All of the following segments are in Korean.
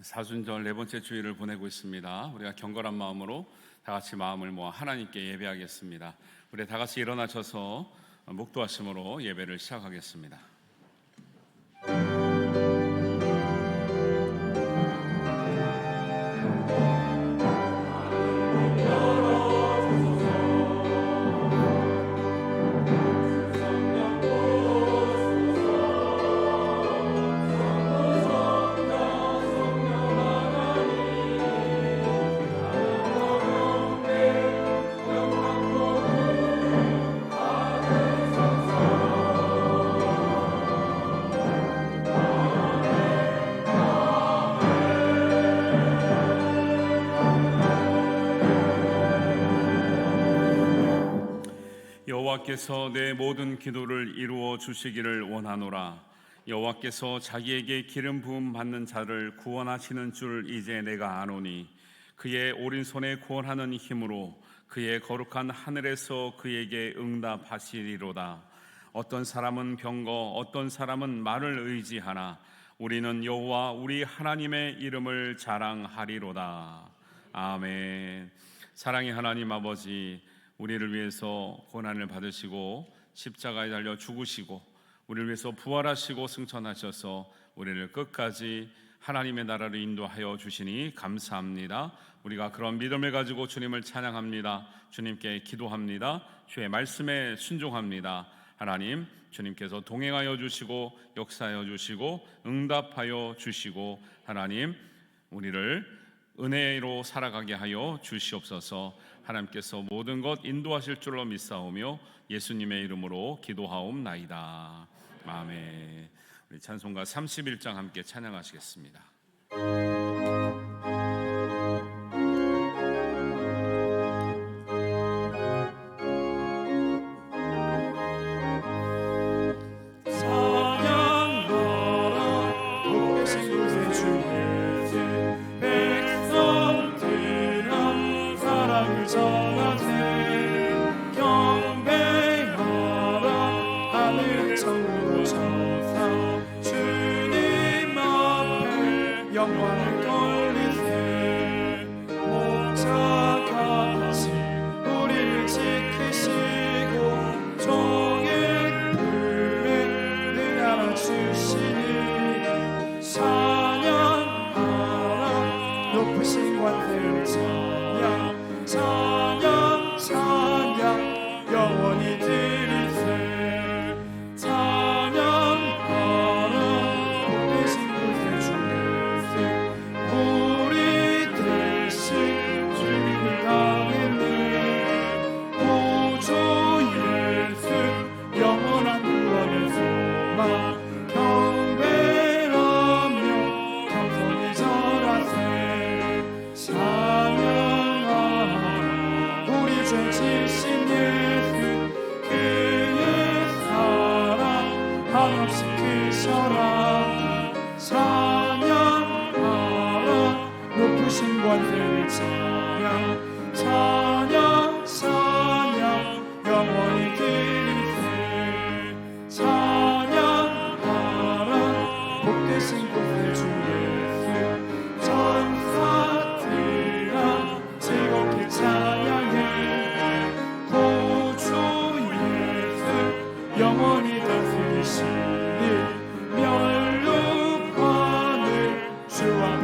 사순절 네 번째 주일을 보내고 있습니다. 우리가 경건한 마음으로 다 같이 마음을 모아 하나님께 예배하겠습니다. 우리 다 같이 일어나셔서 묵도하심으로 예배를 시작하겠습니다. 여호와께서 내 모든 기도를 이루어 주시기를 원하노라. 여호와께서 자기에게 기름 부음 받는 자를 구원하시는 줄 이제 내가 아노니 그의 오른손에 구원하는 힘으로 그의 거룩한 하늘에서 그에게 응답하시리로다. 어떤 사람은 병거 어떤 사람은 말을 의지하나 우리는 여호와 우리 하나님의 이름을 자랑하리로다. 아멘. 사랑의 하나님 아버지, 우리를 위해서 고난을 받으시고 십자가에 달려 죽으시고 우리를 위해서 부활하시고 승천하셔서 우리를 끝까지 하나님의 나라로 인도하여 주시니 감사합니다. 우리가 그런 믿음을 가지고 주님을 찬양합니다. 주님께 기도합니다. 주의 말씀에 순종합니다. 하나님, 주님께서 동행하여 주시고 역사하여 주시고 응답하여 주시고 하나님, 우리를 은혜로 살아가게 하여 주시옵소서. 하나님께서 모든 것 인도하실 줄로 믿사오며 예수님의 이름으로 기도하옵나이다. 아멘. 우리 찬송가 31장 함께 찬양하시겠습니다. 영광을 돌리세. 목자같이 우리를 지키시고 종일 품에 늘 안아주시니 찬양하라. 높으신 관을 찬양 찬양 찬양 영원히 드리세. 찬양하라. 복되신 곳에 우리 대신 주님을 당했네. 구주 예수 영원한 구원의 소망 경배하며 겸손히 절하세. 찬양하라. 우리 죄 지신 예수 그의 사랑 한없이 크셔라. 높으신 권세를 찬양 찬양 찬양 영원히 드리세. 찬양하라. 복되신 곳에 주 예수 전사들아 즐겁게 찬양해. 구주 예수 영원히 다스리시니 멸류관을 주 앞에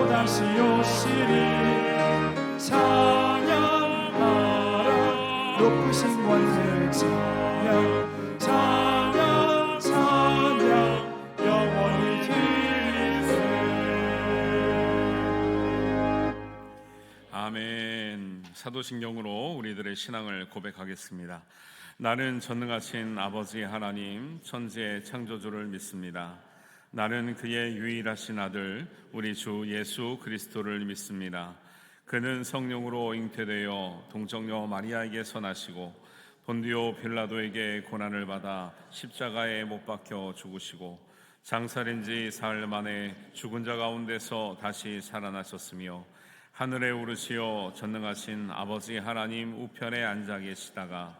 다시 오시리. 찬양하라. 높으신 권세를 찬양 찬양 찬양 영원히 드리세. 아멘. 사도신경으로 우리들의 신앙을 고백하겠습니다. 나는 전능하신 아버지 하나님 천지의 창조주를 믿습니다. 나는 그의 유일하신 아들 우리 주 예수 그리스도를 믿습니다. 그는 성령으로 잉태되어 동정녀 마리아에게서 나시고 본디오 빌라도에게 고난을 받아 십자가에 못 박혀 죽으시고 장사된 지 사흘 만에 죽은 자 가운데서 다시 살아나셨으며 하늘에 오르시어 전능하신 아버지 하나님 우편에 앉아 계시다가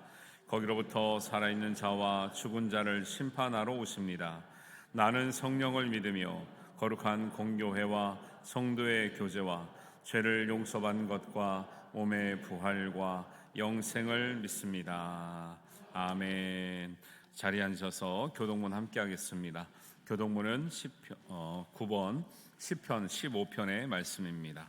거기로부터 살아있는 자와 죽은 자를 심판하러 오십니다. 나는 성령을 믿으며 거룩한 공교회와 성도의 교제와 죄를 용서받는 것과 몸의 부활과 영생을 믿습니다. 아멘. 자리에 앉으셔서 교독문 함께 하겠습니다. 교독문은 9번 시편 15편의 말씀입니다.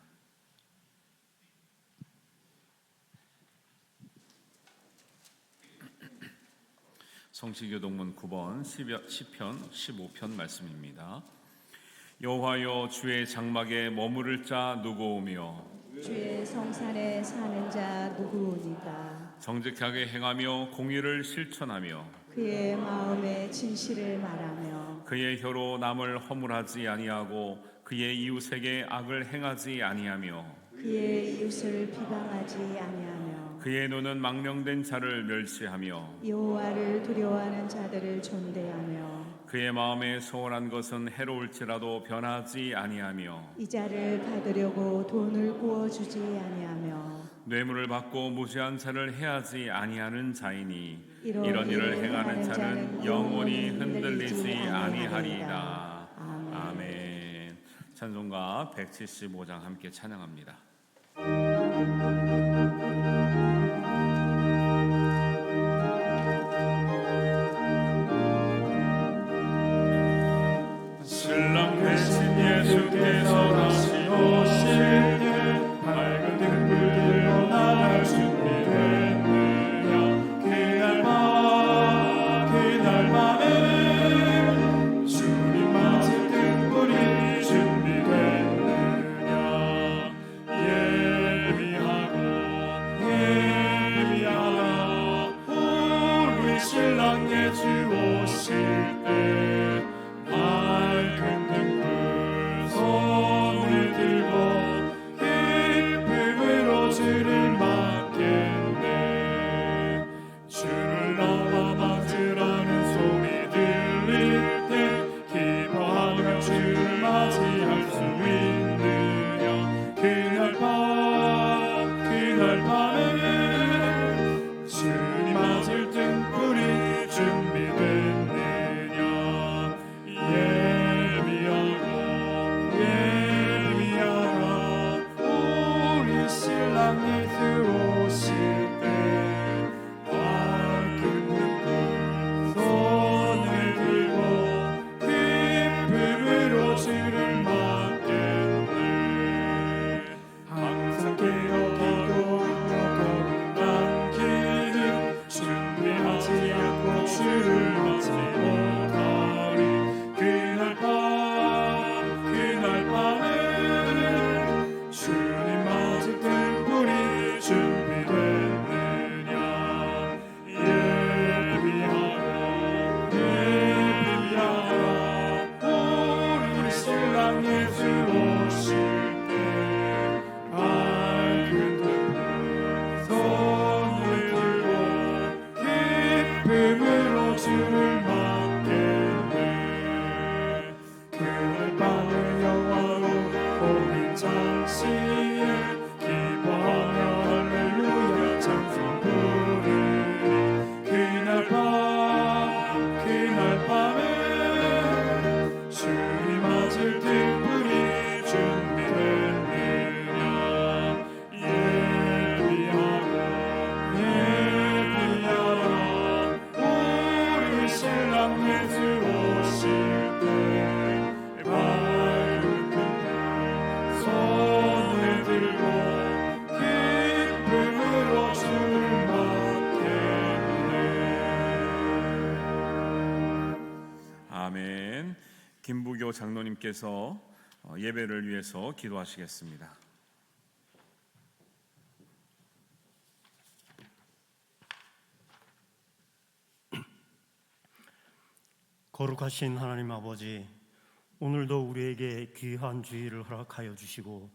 성시교독문 9번 시편 15편 말씀입니다. 여호와여, 주의 장막에 머무를 자 누구오며 주의 성산에 사는 자 누구오니까. 정직하게 행하며 공의를 실천하며 그의 마음에 진실을 말하며 그의 혀로 남을 허물하지 아니하고 그의 이웃에게 악을 행하지 아니하며 그의 이웃을 비방하지 아니하며 그의 눈은 망령된 자를 멸시하며 여호와를 두려워하는 자들을 존대하며 그의 마음에 소원한 것은 해로울지라도 변하지 아니하며 이 자를 받으려고 돈을 구워주지 아니하며 뇌물을 받고 무죄한 자를 해하지 아니하는 자이니 이런 일을 행하는 자는 영원히 흔들리지 아니하리이다. 아니하리이다. 아멘. 찬송가 175장 함께 찬양합니다. 신랑 되신 예수께서 다시 오실 때 밝은 등불들로 나갈 준비됐느냐. 그날 밤에 주님 맞을 등불이 준비됐느냐. 예비하라 우리 신랑 예수 오실 때 밝은 등불 손을 들고 기쁨으로 주를 맞겠네. 주를 나와 맞으라는 소리 들릴 때 기뻐하며 주를 맞이할 수 있느냐. 그날 밤에 주님 맞을 등불이 준비됐느냐. 예비하라 우리 신랑 예수 오실 때 밝은 등불 손을 들고 기쁨으로 주를 맞겠네. 항상 깨어 기도하며 거룩한 기름 준비하지 않고 주를 맞지 못하리. 그날 밤에 주님 맞을 등불이 준비됐느냐. 예비하라 우리 신랑 예수 오실 때 밝은 등불 손을 들고 기쁨으로 주를 맞겠네. 그날 밤을 영화로 오는 장시에 기뻐하며 할렐루야 찬송 부르리. 그날 밤에 주님 맞을 등불이 준비됐느냐. 예비하라 우리 신랑 예수 오실 때 밝은 등불 손을 들고 기쁨으로 주를 맞겠네. 아멘. 김부교 장로님께서 예배를 위해서 기도하시겠습니다. 거룩하신 하나님 아버지, 오늘도 우리에게 귀한 주일을 허락하여 주시고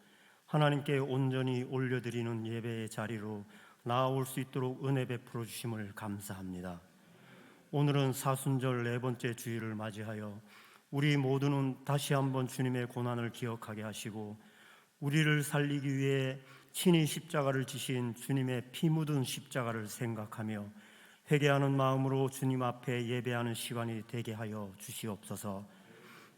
하나님께 온전히 올려드리는 예배의 자리로 나아올 수 있도록 은혜 베풀어 주심을 감사합니다. 오늘은 사순절 4번째 주일을 맞이하여 우리 모두는 다시 한번 주님의 고난을 기억하게 하시고 우리를 살리기 위해 친히 십자가를 지신 주님의 피 묻은 십자가를 생각하며 회개하는 마음으로 주님 앞에 예배하는 시간이 되게 하여 주시옵소서.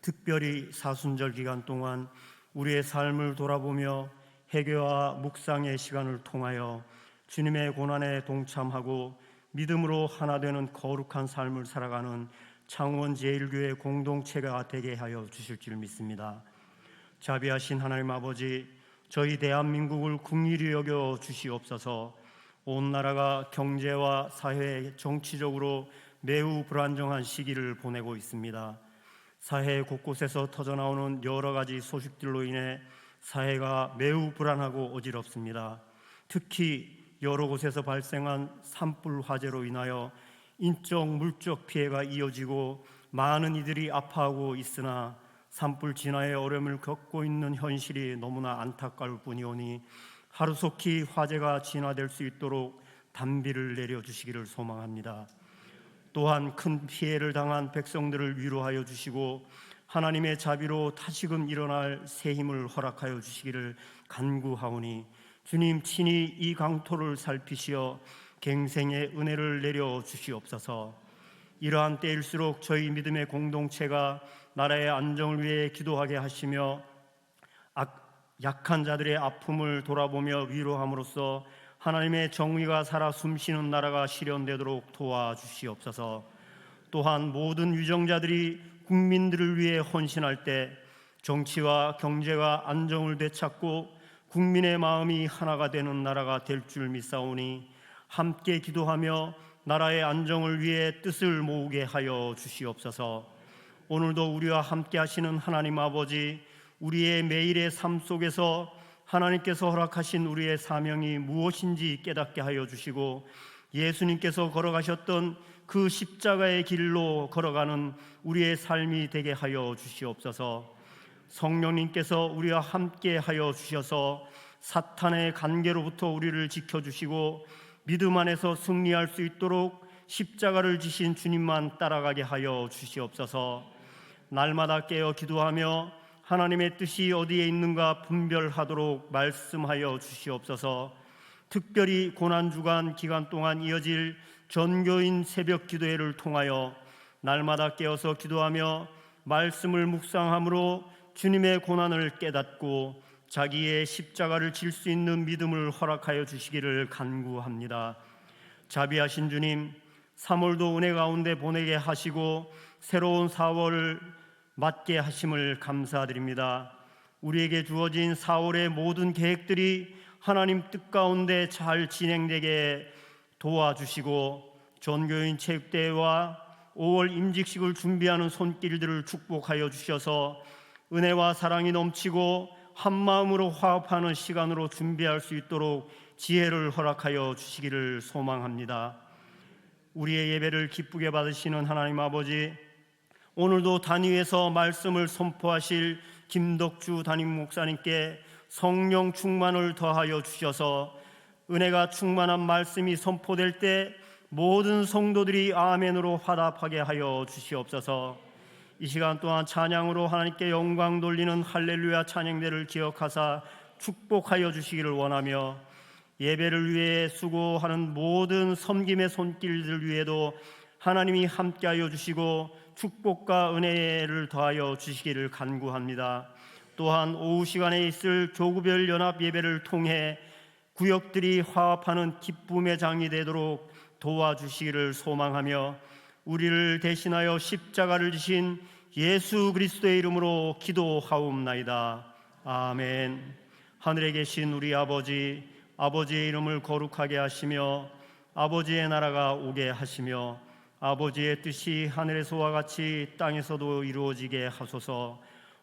특별히 사순절 기간 동안 우리의 삶을 돌아보며 회개와 묵상의 시간을 통하여 주님의 고난에 동참하고 믿음으로 하나 되는 거룩한 삶을 살아가는 창원 제1교회 공동체가 되게 하여 주실 줄 믿습니다. 자비하신 하나님 아버지, 저희 대한민국을 긍휼히 여겨 주시옵소서. 온 나라가 경제와 사회, 정치적으로 매우 불안정한 시기를 보내고 있습니다. 사회 곳곳에서 터져나오는 여러 가지 소식들로 인해 사회가 매우 불안하고 어지럽습니다. 특히 여러 곳에서 발생한 산불 화재로 인하여 인적, 물적 피해가 이어지고 많은 이들이 아파하고 있으나 산불 진화의 어려움을 겪고 있는 현실이 너무나 안타까울 뿐이오니 하루속히 화재가 진화될 수 있도록 단비를 내려주시기를 소망합니다. 또한 큰 피해를 당한 백성들을 위로하여 주시고 하나님의 자비로 다시금 일어날 새 힘을 허락하여 주시기를 간구하오니 주님 친히 이 강토를 살피시어 갱생의 은혜를 내려 주시옵소서. 이러한 때일수록 저희 믿음의 공동체가 나라의 안정을 위해 기도하게 하시며 약한 자들의 아픔을 돌아보며 위로함으로써 하나님의 정의가 살아 숨쉬는 나라가 실현되도록 도와주시옵소서. 또한 모든 유정자들이 국민들을 위해 헌신할 때 정치와 경제가 안정을 되찾고 국민의 마음이 하나가 되는 나라가 될 줄 믿사오니 함께 기도하며 나라의 안정을 위해 뜻을 모으게 하여 주시옵소서. 오늘도 우리와 함께 하시는 하나님 아버지, 우리의 매일의 삶 속에서 하나님께서 허락하신 우리의 사명이 무엇인지 깨닫게 하여 주시고 예수님께서 걸어가셨던 그 십자가의 길로 걸어가는 우리의 삶이 되게 하여 주시옵소서. 성령님께서 우리와 함께 하여 주셔서 사탄의 관계로부터 우리를 지켜주시고 믿음 안에서 승리할 수 있도록 십자가를 지신 주님만 따라가게 하여 주시옵소서. 날마다 깨어 기도하며 하나님의 뜻이 어디에 있는가 분별하도록 말씀하여 주시옵소서. 특별히 고난주간 기간 동안 이어질 전교인 새벽 기도회를 통하여 날마다 깨어서 기도하며 말씀을 묵상함으로 주님의 고난을 깨닫고 자기의 십자가를 질 수 있는 믿음을 허락하여 주시기를 간구합니다. 자비하신 주님, 3월도 은혜 가운데 보내게 하시고 새로운 4월을 맞게 하심을 감사드립니다. 우리에게 주어진 4월의 모든 계획들이 하나님 뜻 가운데 잘 진행되게 도와주시고 전교인 체육대회와 5월 임직식을 준비하는 손길들을 축복하여 주셔서 은혜와 사랑이 넘치고 한마음으로 화합하는 시간으로 준비할 수 있도록 지혜를 허락하여 주시기를 소망합니다. 우리의 예배를 기쁘게 받으시는 하나님 아버지, 오늘도 단위에서 말씀을 선포하실 김덕주 담임 목사님께 성령 충만을 더하여 주셔서 은혜가 충만한 말씀이 선포될 때 모든 성도들이 아멘으로 화답하게 하여 주시옵소서. 이 시간 동안 찬양으로 하나님께 영광 돌리는 할렐루야 찬양대를 기억하사 축복하여 주시기를 원하며 예배를 위해 수고하는 모든 섬김의 손길들 위에도 하나님이 함께하여 주시고 축복과 은혜를 더하여 주시기를 간구합니다. 또한 오후 시간에 있을 교구별 연합 예배를 통해 구역들이 화합하는 기쁨의 장이 되도록 도와주시기를 소망하며 우리를 대신하여 십자가를 지신 예수 그리스도의 이름으로 기도하옵나이다. 아멘. 하늘에 계신 우리 아버지, 아버지의 이름을 거룩하게 하시며 아버지의 나라가 오게 하시며 아버지의 뜻이 하늘에서와 같이 땅에서도 이루어지게 하소서.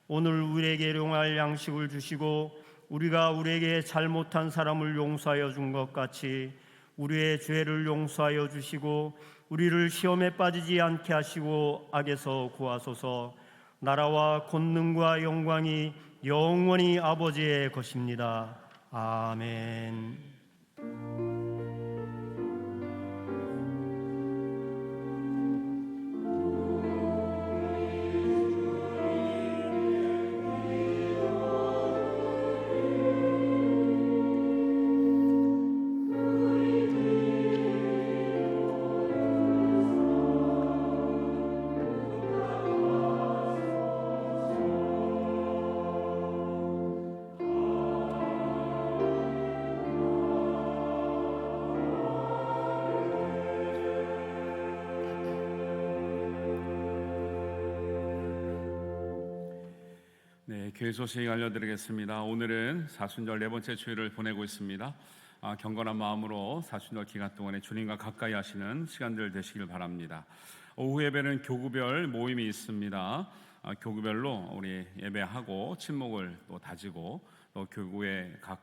오늘 우리에게 일용할 양식을 주시고 우리가 우리에게 잘못한 사람을 용서하여 준 것 같이 우리의 죄를 용서하여 주시고 우리를 시험에 빠지지 않게 하시고 악에서 구하소서. 나라와 권능과 영광이 영원히 아버지의 것입니다. 아멘. 교회 소식 알려드리겠습니다. 오늘은 사순절 네 번째 주일을 보내고 있습니다. 경건한 마음으로 사순절 기간 동안에 주님과 가까이 하시는 시간들 되시길 바랍니다. 오후 예배는 교구별 모임이 있습니다. 교구별로 우리 예배하고 친목을 또 다지고 또 교구의 각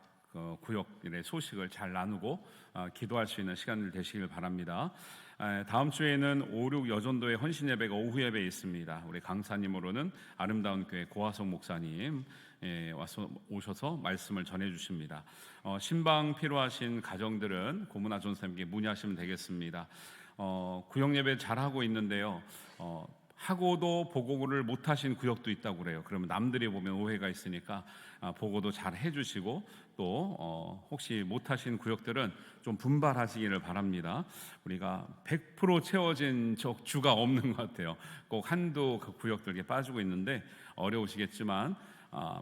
구역들의 소식을 잘 나누고 기도할 수 있는 시간들 되시길 바랍니다. 다음 주에는 5, 6 여전도의 헌신 예배가 오후 예배에 있습니다. 우리 강사님으로는 아름다운 교회 고화성 목사님 오셔서 말씀을 전해 주십니다. 신방 필요하신 가정들은 고문아 전사님께 문의하시면 되겠습니다. 구역 예배 잘 하고 있는데요. 하고도 보고를 못 하신 구역도 있다고 그래요. 그러면 남들이 보면 오해가 있으니까 보고도 잘 해주시고 또 혹시 못 하신 구역들은 좀 분발하시기를 바랍니다. 우리가 100% 채워진 주가 없는 것 같아요. 꼭 한두 그 구역들에 빠지고 있는데 어려우시겠지만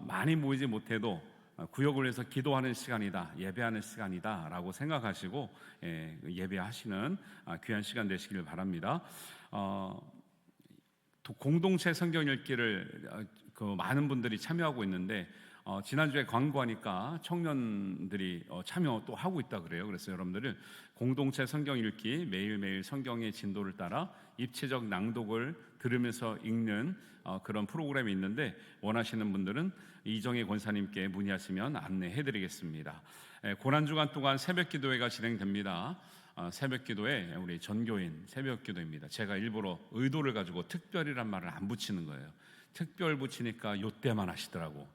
많이 모이지 못해도 구역을 위해서 기도하는 시간이다, 예배하는 시간이다 라고 생각하시고 예배하시는 귀한 시간 되시길 바랍니다. 공동체 성경 읽기를 많은 분들이 참여하고 있는데 지난주에 광고하니까 청년들이 참여 또 하고 있다 그래요. 그래서 여러분들은 공동체 성경 읽기 매일매일 성경의 진도를 따라 입체적 낭독을 들으면서 읽는 그런 프로그램이 있는데 원하시는 분들은 이정혜 권사님께 문의하시면 안내해드리겠습니다. 고난주간 동안 새벽기도회가 진행됩니다. 새벽기도에 우리 전교인 새벽기도입니다. 제가 일부러 의도를 가지고 특별이란 말을 안 붙이는 거예요. 특별 붙이니까 요때만 하시더라고.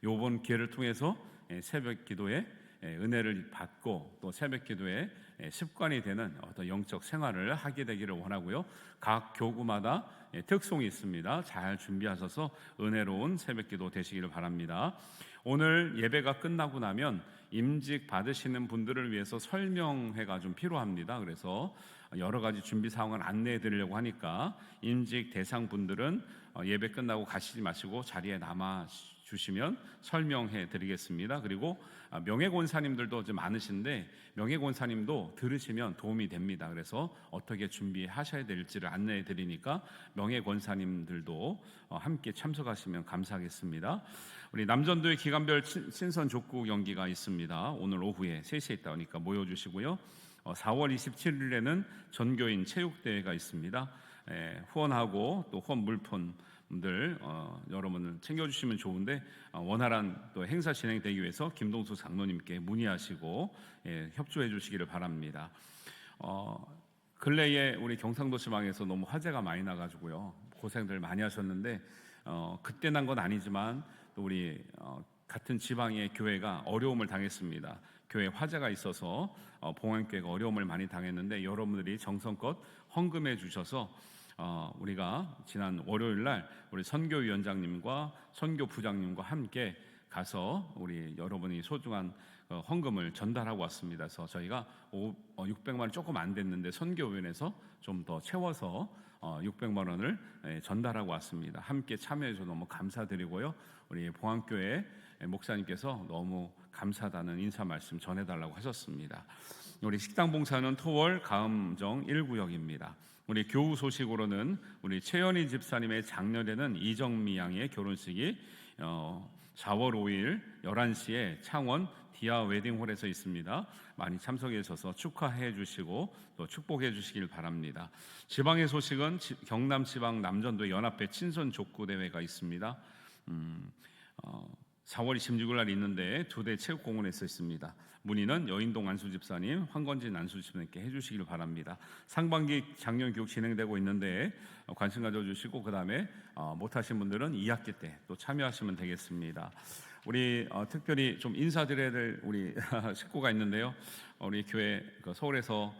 요번 기회를 통해서 새벽기도에 은혜를 받고 또 새벽기도에 습관이 되는 어떤 영적 생활을 하게 되기를 원하고요. 각 교구마다 특송이 있습니다. 잘 준비하셔서 은혜로운 새벽기도 되시기를 바랍니다. 오늘 예배가 끝나고 나면 임직 받으시는 분들을 위해서 설명회가 좀 필요합니다. 그래서 여러 가지 준비 사항을 안내해 드리려고 하니까 임직 대상 분들은 예배 끝나고 가시지 마시고 자리에 남아 주시면 설명해 드리겠습니다. 그리고 명예권사님들도 좀 많으신데 명예권사님도 들으시면 도움이 됩니다. 그래서 어떻게 준비하셔야 될지를 안내해 드리니까 명예권사님들도 함께 참석하시면 감사하겠습니다. 우리 남전도의 기간별 친선 족구 경기가 있습니다. 오늘 오후에 3시에 있다 보니까 모여주시고요. 4월 27일에는 전교인 체육대회가 있습니다. 후원하고 또 후원 물품들 여러분들 챙겨주시면 좋은데 원활한 또 행사 진행되기 위해서 김동수 장로님께 문의하시고 협조해 주시기를 바랍니다. 근래에 우리 경상도 지방에서 너무 화재가 많이 나가지고요. 고생들 많이 하셨는데 그때 난 건 아니지만 또 우리 같은 지방의 교회가 어려움을 당했습니다. 교회 화재가 있어서 봉안교회가 어려움을 많이 당했는데 여러분들이 정성껏 헌금해 주셔서 우리가 지난 월요일 날 우리 선교위원장님과 선교부장님과 함께 가서 우리 여러분이 소중한 헌금을 전달하고 왔습니다. 그래서 저희가 600만 원 조금 안 됐는데 선교위원회에서 좀 더 채워서 600만 원을 전달하고 왔습니다. 함께 참여해 주셔서 너무 감사드리고요. 우리 봉안교회 목사님께서 너무 감사하다는 인사 말씀 전해달라고 하셨습니다. 우리 식당 봉사는 토월 가음정 1구역입니다. 우리 교우 소식으로는 우리 최연희 집사님의 작년에는 이정미 양의 결혼식이 4월 5일 11시에 창원 디아 웨딩홀에서 있습니다. 많이 참석해 주셔서 축하해 주시고 또 축복해 주시길 바랍니다. 지방의 소식은 경남 지방 남전도 연합회 친선 족구 대회가 있습니다. 4월 26일 날 있는데 2대 체육공원에서 있습니다. 문의는 여인동 안수집사님, 황건진 안수집사님께 해주시길 바랍니다. 상반기 작년 교육 진행되고 있는데 관심 가져주시고 그 다음에 못하신 분들은 2학기 때 또 참여하시면 되겠습니다. 우리 특별히 좀 인사드려야 될 우리 식구가 있는데요. 우리 교회 서울에서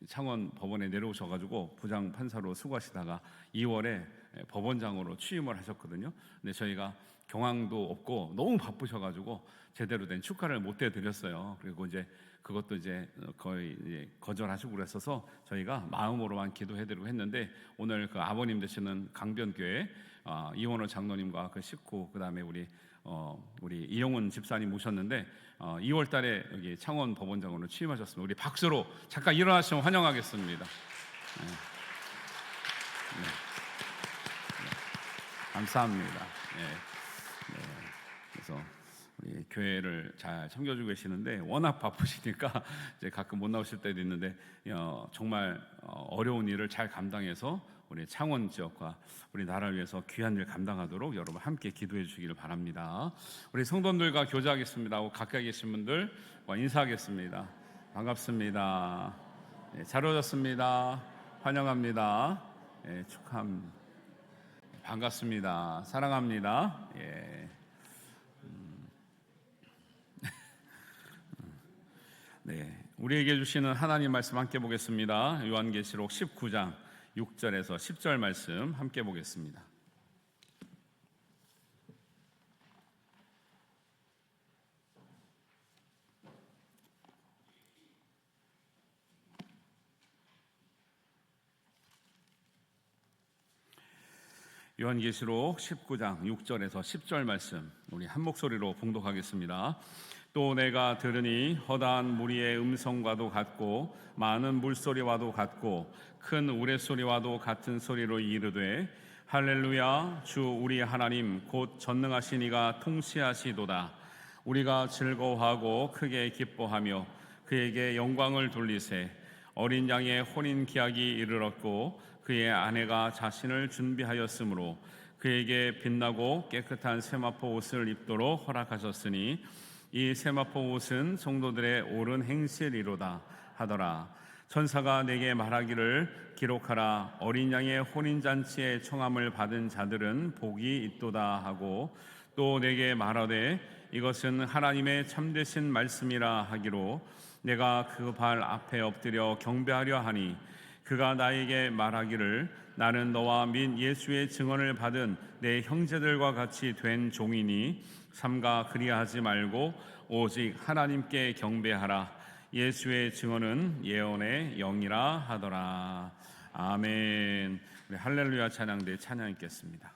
창원 법원에 내려오셔가지고 부장 판사로 수고하시다가 2월에 법원장으로 취임을 하셨거든요. 근데 저희가 경황도 없고 너무 바쁘셔가지고 제대로 된 축하를 못 해드렸어요. 그리고 이제 그것도 이제 거의 이제 거절하시고 그랬어서 저희가 마음으로만 기도해드리고 했는데 오늘 그 아버님 되시는 강변교회 이원호 장로님과 그 식구 그 다음에 우리 이영훈 집사님 모셨는데 2월달에 여기 창원 법원장으로 취임하셨습니다. 우리 박수로 잠깐 일어나시면 환영하겠습니다. 네. 네. 감사합니다. 네. 네. 그래서 우리 교회를 잘 섬겨주고 계시는데 워낙 바쁘시니까 이제 가끔 못 나오실 때도 있는데 정말 어려운 일을 잘 감당해서 우리 창원 지역과 우리 나라를 위해서 귀한 일 감당하도록 여러분 함께 기도해 주시기를 바랍니다. 우리 성도들과 교제하겠습니다 하고 가까이 계신 분들 인사하겠습니다. 반갑습니다. 네, 잘 오셨습니다. 환영합니다. 네, 축하합니다. 반갑습니다. 사랑합니다. 예. 네, 우리에게 주시는 하나님 말씀 함께 보겠습니다. 요한계시록 19장 6절에서 10절 말씀 함께 보겠습니다. 요한계시록 19장 6절에서 10절 말씀 우리 한 목소리로 봉독하겠습니다. 또 내가 들으니 허다한 무리의 음성과도 같고 많은 물소리와도 같고 큰 우레소리와도 같은 소리로 이르되 할렐루야 주 우리 하나님 곧 전능하신 이가 통치하시도다. 우리가 즐거워하고 크게 기뻐하며 그에게 영광을 돌리세. 어린 양의 혼인 기약이 이르렀고 그의 아내가 자신을 준비하였으므로 그에게 빛나고 깨끗한 세마포 옷을 입도록 허락하셨으니 이 세마포 옷은 성도들의 옳은 행실이로다 하더라. 천사가 내게 말하기를 기록하라. 어린 양의 혼인잔치에 청함을 받은 자들은 복이 있도다 하고 또 내게 말하되 이것은 하나님의 참되신 말씀이라 하기로 내가 그 발 앞에 엎드려 경배하려 하니 그가 나에게 말하기를 나는 너와 및 예수의 증언을 받은 내 형제들과 같이 된 종이니 삼가 그리하지 말고 오직 하나님께 경배하라. 예수의 증언은 예언의 영이라 하더라. 아멘. 우리 할렐루야 찬양대 찬양 있겠습니다.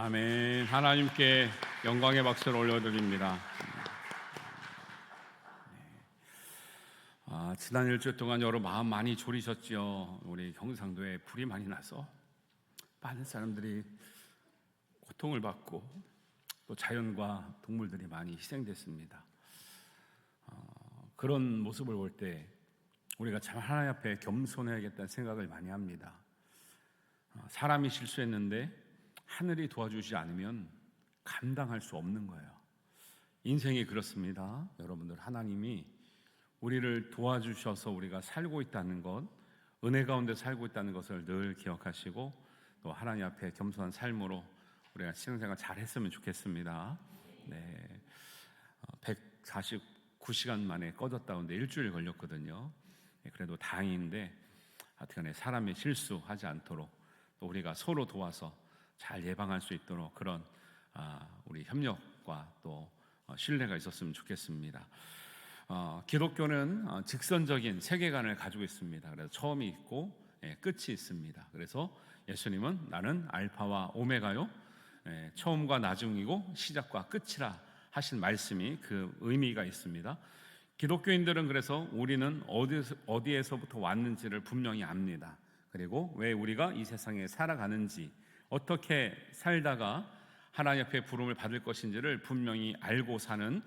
아멘. 하나님께 영광의 박수를 올려드립니다. 지난 일주일 동안 여러분 마음 많이 졸이셨죠? 우리 경상도에 불이 많이 나서 많은 사람들이 고통을 받고 또 자연과 동물들이 많이 희생됐습니다. 그런 모습을 볼 때 우리가 참 하나님 앞에 겸손해야겠다는 생각을 많이 합니다. 사람이 실수했는데 하늘이 도와주지 않으면 감당할 수 없는 거예요. 인생이 그렇습니다. 여러분들, 하나님이 우리를 도와주셔서 우리가 살고 있다는 것, 은혜 가운데 살고 있다는 것을 늘 기억하시고 또 하나님 앞에 겸손한 삶으로 우리가 신앙생활 잘 했으면 좋겠습니다. 네, 149시간 만에 꺼졌다는데 일주일 걸렸거든요. 그래도 다행인데 하여튼간에 사람의 실수하지 않도록 또 우리가 서로 도와서 잘 예방할 수 있도록 그런 우리 협력과 또 신뢰가 있었으면 좋겠습니다. 기독교는 직선적인 세계관을 가지고 있습니다. 그래서 처음이 있고 끝이 있습니다. 그래서 예수님은 나는 알파와 오메가요, 처음과 나중이고 시작과 끝이라 하신 말씀이 그 의미가 있습니다. 기독교인들은 그래서 우리는 어디에서부터 왔는지를 분명히 압니다. 그리고 왜 우리가 이 세상에 살아가는지, 어떻게 살다가 하나님 앞에 부름을 받을 것인지를 분명히 알고 사는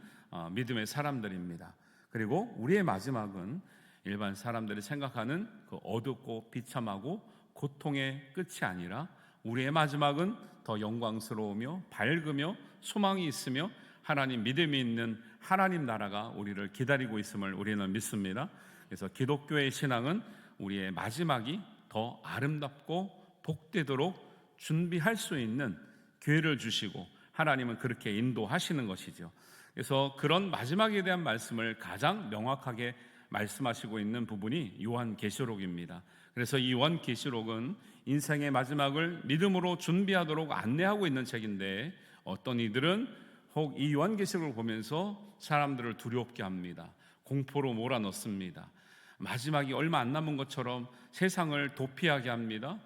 믿음의 사람들입니다. 그리고 우리의 마지막은 일반 사람들이 생각하는 그 어둡고 비참하고 고통의 끝이 아니라 우리의 마지막은 더 영광스러우며 밝으며 소망이 있으며 하나님 믿음이 있는 하나님 나라가 우리를 기다리고 있음을 우리는 믿습니다. 그래서 기독교의 신앙은 우리의 마지막이 더 아름답고 복되도록 준비할 수 있는 기회를 주시고 하나님은 그렇게 인도하시는 것이죠. 그래서 그런 마지막에 대한 말씀을 가장 명확하게 말씀하시고 있는 부분이 요한계시록입니다. 그래서 이 요한계시록은 인생의 마지막을 믿음으로 준비하도록 안내하고 있는 책인데 어떤 이들은 혹 이 요한계시록을 보면서 사람들을 두렵게 합니다. 공포로 몰아넣습니다. 마지막이 얼마 안 남은 것처럼 세상을 도피하게 합니다.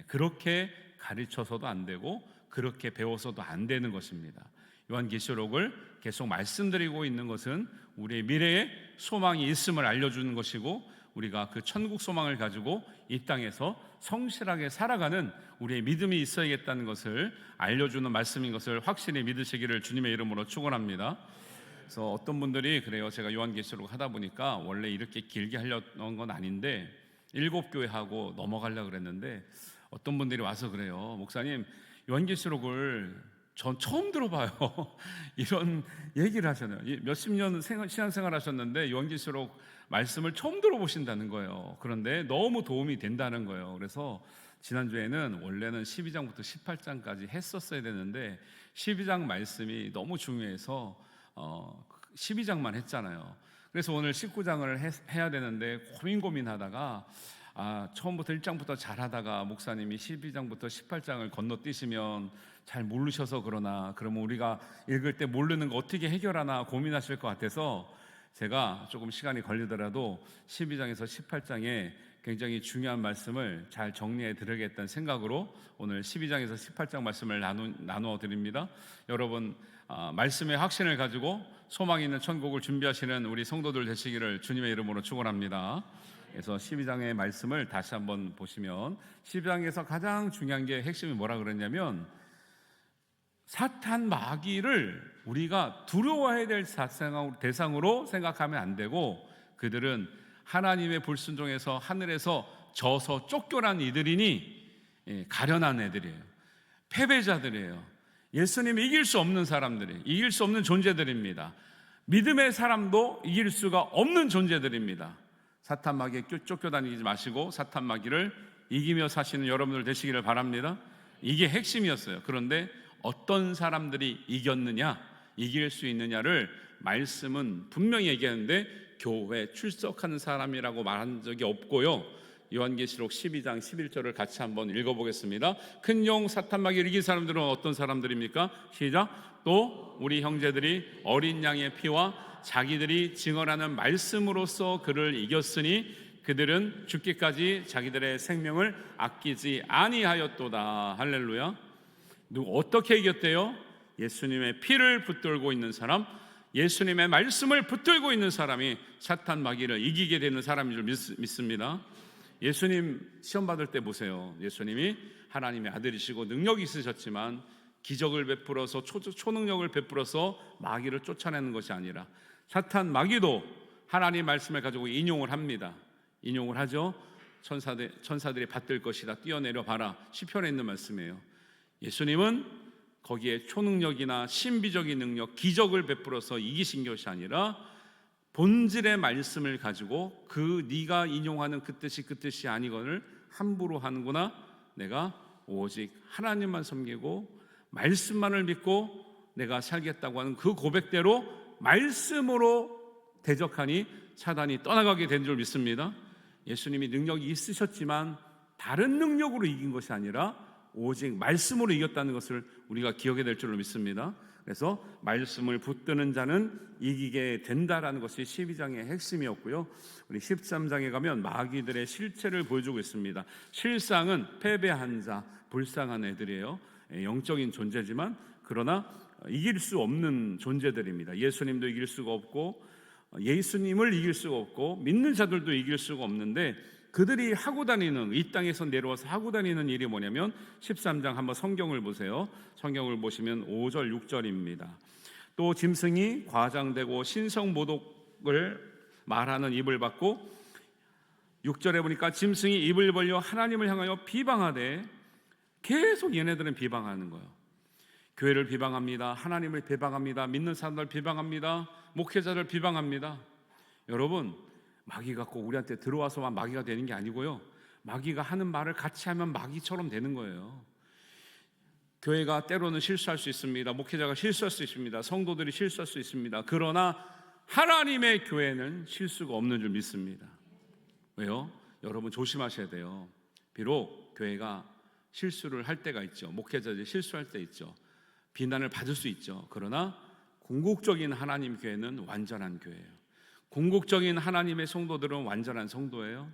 그렇게 가르쳐서도 안 되고 그렇게 배워서도 안 되는 것입니다. 요한계시록을 계속 말씀드리고 있는 것은 우리의 미래에 소망이 있음을 알려주는 것이고 우리가 그 천국 소망을 가지고 이 땅에서 성실하게 살아가는 우리의 믿음이 있어야겠다는 것을 알려주는 말씀인 것을 확실히 믿으시기를 주님의 이름으로 축원합니다. 그래서 어떤 분들이 그래요. 제가 요한계시록 하다 보니까 원래 이렇게 길게 하려는 건 아닌데 7교회 하고 넘어가려고 그랬는데 어떤 분들이 와서 그래요. 목사님, 요한계시록을 전 처음 들어봐요. 이런 얘기를 하셨네요. 몇십 년 신앙생활 하셨는데 요한계시록 말씀을 처음 들어보신다는 거예요. 그런데 너무 도움이 된다는 거예요. 그래서 지난주에는 원래는 12장부터 18장까지 했었어야 되는데 12장 말씀이 너무 중요해서 12장만 했잖아요. 그래서 오늘 19장을 해야 되는데 고민하다가 처음부터 1장부터 잘하다가 목사님이 12장부터 18장을 건너뛰시면 잘 모르셔서 그러면 우리가 읽을 때 모르는 거 어떻게 해결하나 고민하실 것 같아서 제가 조금 시간이 걸리더라도 12장에서 18장에 굉장히 중요한 말씀을 잘 정리해 드리겠다는 생각으로 오늘 12장에서 18장 말씀을 나누어 드립니다. 여러분 말씀의 확신을 가지고 소망 있는 천국을 준비하시는 우리 성도들 되시기를 주님의 이름으로 축원합니다. 그래서 12장의 말씀을 다시 한번 보시면 12장에서 가장 중요한 게 핵심이 뭐라 그랬냐면 사탄 마귀를 우리가 두려워해야 될 대상으로 생각하면 안 되고 그들은 하나님의 불순종에서 하늘에서 져서 쫓겨난 이들이니 가련한 애들이에요. 패배자들이에요. 예수님이 이길 수 없는 사람들이에요. 이길 수 없는 존재들입니다. 믿음의 사람도 이길 수가 없는 존재들입니다. 사탄 마귀에 쫓겨다니지 마시고 사탄 마귀를 이기며 사시는 여러분들 되시기를 바랍니다. 이게 핵심이었어요. 그런데 어떤 사람들이 이겼느냐, 이길 수 있느냐를 말씀은 분명히 얘기하는데 교회에 출석하는 사람이라고 말한 적이 없고요. 요한계시록 12장 11절을 같이 한번 읽어보겠습니다. 큰 영 사탄 마귀를 이긴 사람들은 어떤 사람들입니까? 시작. 또 우리 형제들이 어린 양의 피와 자기들이 증언하는 말씀으로써 그를 이겼으니 그들은 죽기까지 자기들의 생명을 아끼지 아니하였도다. 할렐루야. 어떻게 이겼대요? 예수님의 피를 붙들고 있는 사람, 예수님의 말씀을 붙들고 있는 사람이 사탄 마귀를 이기게 되는 사람인 줄 믿습니다. 예수님 시험 받을 때 보세요. 예수님이 하나님의 아들이시고 능력이 있으셨지만 기적을 베풀어서 초능력을 베풀어서 마귀를 쫓아내는 것이 아니라 사탄 마귀도 하나님 말씀을 가지고 인용을 합니다. 인용을 하죠. 천사들이 받들 것이다. 뛰어내려 봐라. 시편에 있는 말씀이에요. 예수님은 거기에 초능력이나 신비적인 능력, 기적을 베풀어서 이기신 것이 아니라 본질의 말씀을 가지고 네가 인용하는 그 뜻이 아니거늘 함부로 하는구나. 내가 오직 하나님만 섬기고 말씀만을 믿고 내가 살겠다고 하는 그 고백대로 말씀으로 대적하니 사단이 떠나가게 된 줄 믿습니다. 예수님이 능력이 있으셨지만 다른 능력으로 이긴 것이 아니라 오직 말씀으로 이겼다는 것을 우리가 기억해야 될 줄로 믿습니다. 그래서 말씀을 붙드는 자는 이기게 된다라는 것이 12장의 핵심이었고요. 우리 13장에 가면 마귀들의 실체를 보여주고 있습니다. 실상은 패배한 자, 불쌍한 애들이에요. 영적인 존재지만 그러나 이길 수 없는 존재들입니다. 예수님도 이길 수가 없고 예수님을 이길 수가 없고 믿는 자들도 이길 수가 없는데 그들이 하고 다니는, 이 땅에서 내려와서 하고 다니는 일이 뭐냐면 13장 한번 성경을 보세요. 성경을 보시면 5절 6절입니다. 또 짐승이 과장되고 신성모독을 말하는 입을 받고 6절에 보니까 짐승이 입을 벌려 하나님을 향하여 비방하되, 계속 얘네들은 비방하는 거예요. 교회를 비방합니다. 하나님을 비방합니다. 믿는 사람들 비방합니다. 목회자를 비방합니다. 여러분, 마귀가 꼭 우리한테 들어와서만 마귀가 되는 게 아니고요. 마귀가 하는 말을 같이 하면 마귀처럼 되는 거예요. 교회가 때로는 실수할 수 있습니다. 목회자가 실수할 수 있습니다. 성도들이 실수할 수 있습니다. 그러나 하나님의 교회는 실수가 없는 줄 믿습니다. 왜요? 여러분 조심하셔야 돼요. 비록 교회가 실수를 할 때가 있죠. 목회자들이 실수할 때 있죠. 비난을 받을 수 있죠. 그러나 궁극적인 하나님 교회는 완전한 교회예요. 궁극적인 하나님의 성도들은 완전한 성도예요.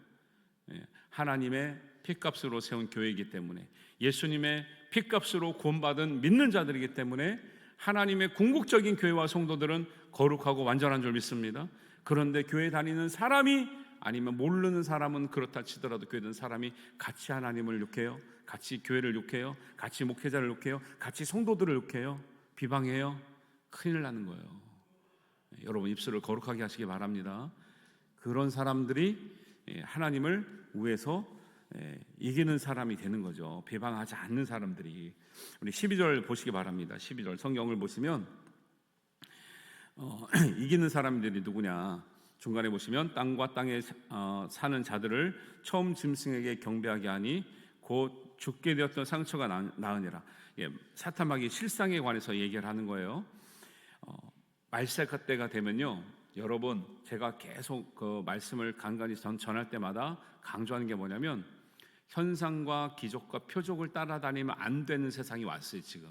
하나님의 피값으로 세운 교회이기 때문에, 예수님의 피값으로 구원받은 믿는 자들이기 때문에 하나님의 궁극적인 교회와 성도들은 거룩하고 완전한 줄 믿습니다. 그런데 교회 다니는 사람이, 아니면 모르는 사람은 그렇다 치더라도 교회 다니는 사람이 같이 하나님을 욕해요, 같이 교회를 욕해요, 같이 목회자를 욕해요, 같이 성도들을 욕해요, 비방해요, 큰일 나는 거예요. 여러분 입술을 거룩하게 하시기 바랍니다. 그런 사람들이 하나님을 위해서 이기는 사람이 되는 거죠. 비방하지 않는 사람들이. 우리 12절 보시기 바랍니다. 12절 성경을 보시면 이기는 사람들이 누구냐? 중간에 보시면 땅과 땅에 사는 자들을 처음 짐승에게 경배하게 하니 곧 죽게 되었던 상처가 나으니라. 사탄 마귀 실상에 관해서 얘기를 하는 거예요. 말세가 때가 되면요, 여러분 제가 계속 그 말씀을 간간히 전할 때마다 강조하는 게 뭐냐면, 현상과 기적과 표적을 따라다니면 안 되는 세상이 왔어요. 지금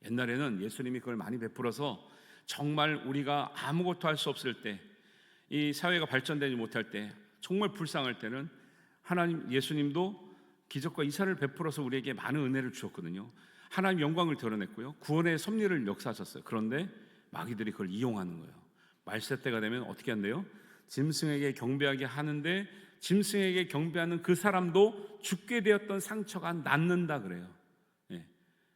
옛날에는 예수님이 그걸 많이 베풀어서 정말 우리가 아무것도 할 수 없을 때, 이 사회가 발전되지 못할 때, 정말 불쌍할 때는 하나님, 예수님도 기적과 이사를 베풀어서 우리에게 많은 은혜를 주셨거든요. 하나님 영광을 드러냈고요, 구원의 섭리를 역사하셨어요. 그런데 마귀들이 그걸 이용하는 거예요. 말세 때가 되면 어떻게 한대요? 짐승에게 경배하게 하는데 짐승에게 경배하는 그 사람도 죽게 되었던 상처가 낫는다 그래요.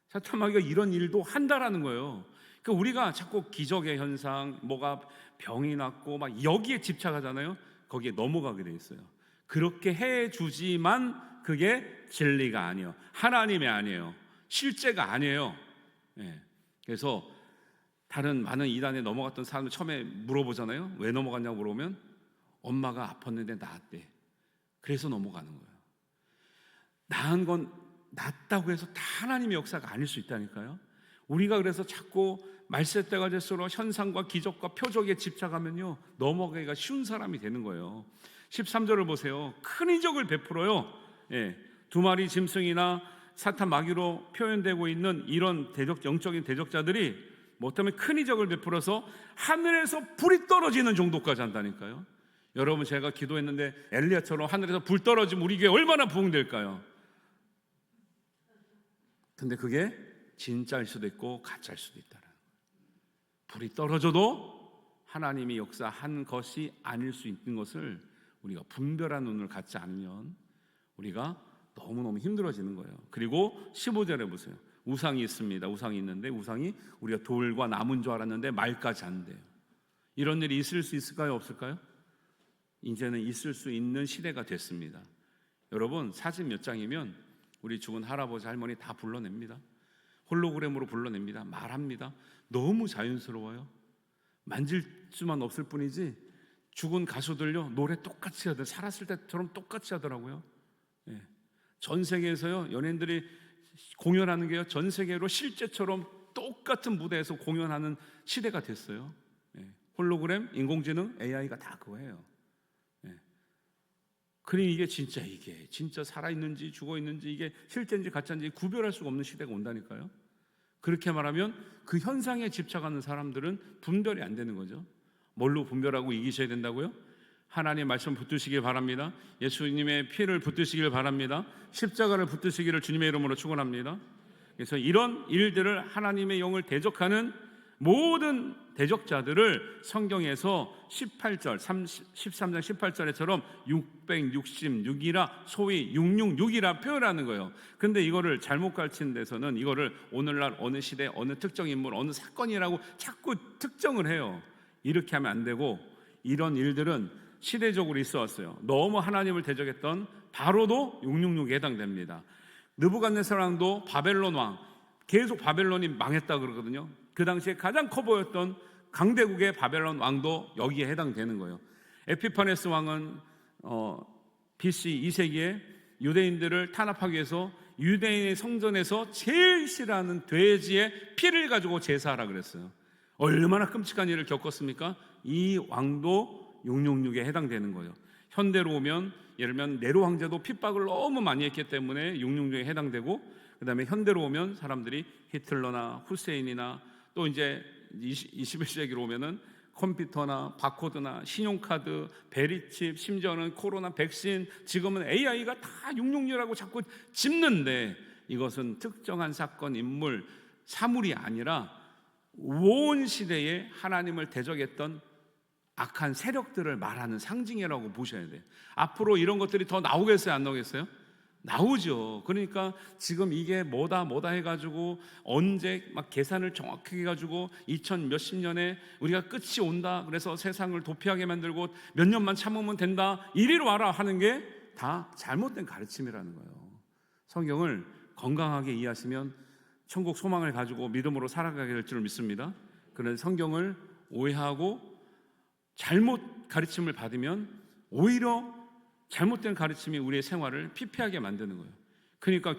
사탄 마귀가 이런 일도 한다라는 거예요. 그러니까 우리가 자꾸 기적의 현상, 뭐가 병이 낫고 막 여기에 집착하잖아요. 거기에 넘어가게 돼 있어요. 그렇게 해주지만 그게 진리가 아니에요. 하나님이 아니에요. 실제가 아니에요. 그래서 다른 많은 이단에 넘어갔던 사람들 처음에 물어보잖아요. 왜 넘어갔냐고 물어보면 엄마가 아팠는데 나았대. 그래서 넘어가는 거예요. 나은 건 낫다고 해서 다 하나님의 역사가 아닐 수 있다니까요. 우리가 그래서 자꾸 말세 때가 될수록 현상과 기적과 표적에 집착하면요, 넘어가기가 쉬운 사람이 되는 거예요. 13절을 보세요. 큰 이적을 베풀어요. 두 마리 짐승이나 사탄 마귀로 표현되고 있는 이런 영적인 대적자들이 못하면 큰 이적을 베풀어서 하늘에서 불이 떨어지는 정도까지 한다니까요. 여러분, 제가 기도했는데 엘리야처럼 하늘에서 불 떨어지면 우리 교회 얼마나 부흥될까요? 근데 그게 진짜일 수도 있고 가짜일 수도 있다는 거예요. 불이 떨어져도 하나님이 역사한 것이 아닐 수 있는 것을 우리가 분별한 눈을 갖지 않으면 우리가 너무너무 힘들어지는 거예요. 그리고 15절에 보세요. 우상이 있습니다. 우상이 있는데 우상이 우리가 돌과 나무인 줄 알았는데 말까지 안 돼요. 이런 일이 있을 수 있을까요? 없을까요? 이제는 있을 수 있는 시대가 됐습니다. 여러분, 사진 몇 장이면 우리 죽은 할아버지 할머니 다 불러냅니다. 홀로그램으로 불러냅니다. 말합니다. 너무 자연스러워요. 만질 수만 없을 뿐이지 죽은 가수들요 노래 똑같이 하더라고요. 살았을 때처럼 똑같이 하더라고요. 예. 전 세계에서요 연예인들이 공연하는 게요 전 세계로 실제처럼 똑같은 무대에서 공연하는 시대가 됐어요. 예. 홀로그램, 인공지능, AI가 다 그거예요. 예. 그러니 이게 진짜 살아있는지 죽어있는지 이게 실제인지 가짜인지 구별할 수가 없는 시대가 온다니까요. 그렇게 말하면 그 현상에 집착하는 사람들은 분별이 안 되는 거죠. 뭘로 분별하고 이기셔야 된다고요? 하나님의 말씀 붙드시길 바랍니다. 예수님의 피를 붙드시길 바랍니다. 십자가를 붙드시기를 주님의 이름으로 축원합니다. 그래서 이런 일들을 하나님의 영을 대적하는 모든 대적자들을 성경에서 18절, 13장 18절에처럼 666이라 소위 666이라 표현하는 거예요. 근데 이거를 잘못 가르치는 데서는 이거를 오늘날 어느 시대 어느 특정 인물 어느 사건이라고 자꾸 특정을 해요. 이렇게 하면 안 되고 이런 일들은 시대적으로 있어 왔어요. 너무 하나님을 대적했던 바로도 666에 해당됩니다. 느부갓네살 왕도 바벨론 왕 계속 바벨론이 망했다 그러거든요. 그 당시에 가장 커 보였던 강대국의 바벨론 왕도 여기에 해당되는 거예요. 에피파네스 왕은 BC 2세기에 유대인들을 탄압하기 위해서 유대인의 성전에서 제일 싫어하는 돼지의 피를 가지고 제사하라 그랬어요. 얼마나 끔찍한 일을 겪었습니까? 이 왕도 666에 해당되는 거예요. 현대로 오면 예를 들면 네로 황제도 핍박을 너무 많이 했기 때문에 666에 해당되고, 그 다음에 현대로 오면 사람들이 히틀러나 후세인이나 또 이제 21세기로 오면은 컴퓨터나 바코드나 신용카드, 베리칩, 심지어는 코로나 백신, 지금은 AI가 다 666이라고 자꾸 짚는데 이것은 특정한 사건, 인물, 사물이 아니라 온 시대에 하나님을 대적했던 악한 세력들을 말하는 상징이라고 보셔야 돼요. 앞으로 이런 것들이 더 나오겠어요? 안 나오겠어요? 나오죠. 그러니까 지금 이게 뭐다 해가지고 언제 막 계산을 정확하게 해가지고 2000 몇십 년에 우리가 끝이 온다, 그래서 세상을 도피하게 만들고 몇 년만 참으면 된다, 이리로 와라 하는 게 다 잘못된 가르침이라는 거예요. 성경을 건강하게 이해하시면 천국 소망을 가지고 믿음으로 살아가게 될 줄 믿습니다. 그런 성경을 오해하고 잘못 가르침을 받으면 오히려 잘못된 가르침이 우리의 생활을 피폐하게 만드는 거예요. 그러니까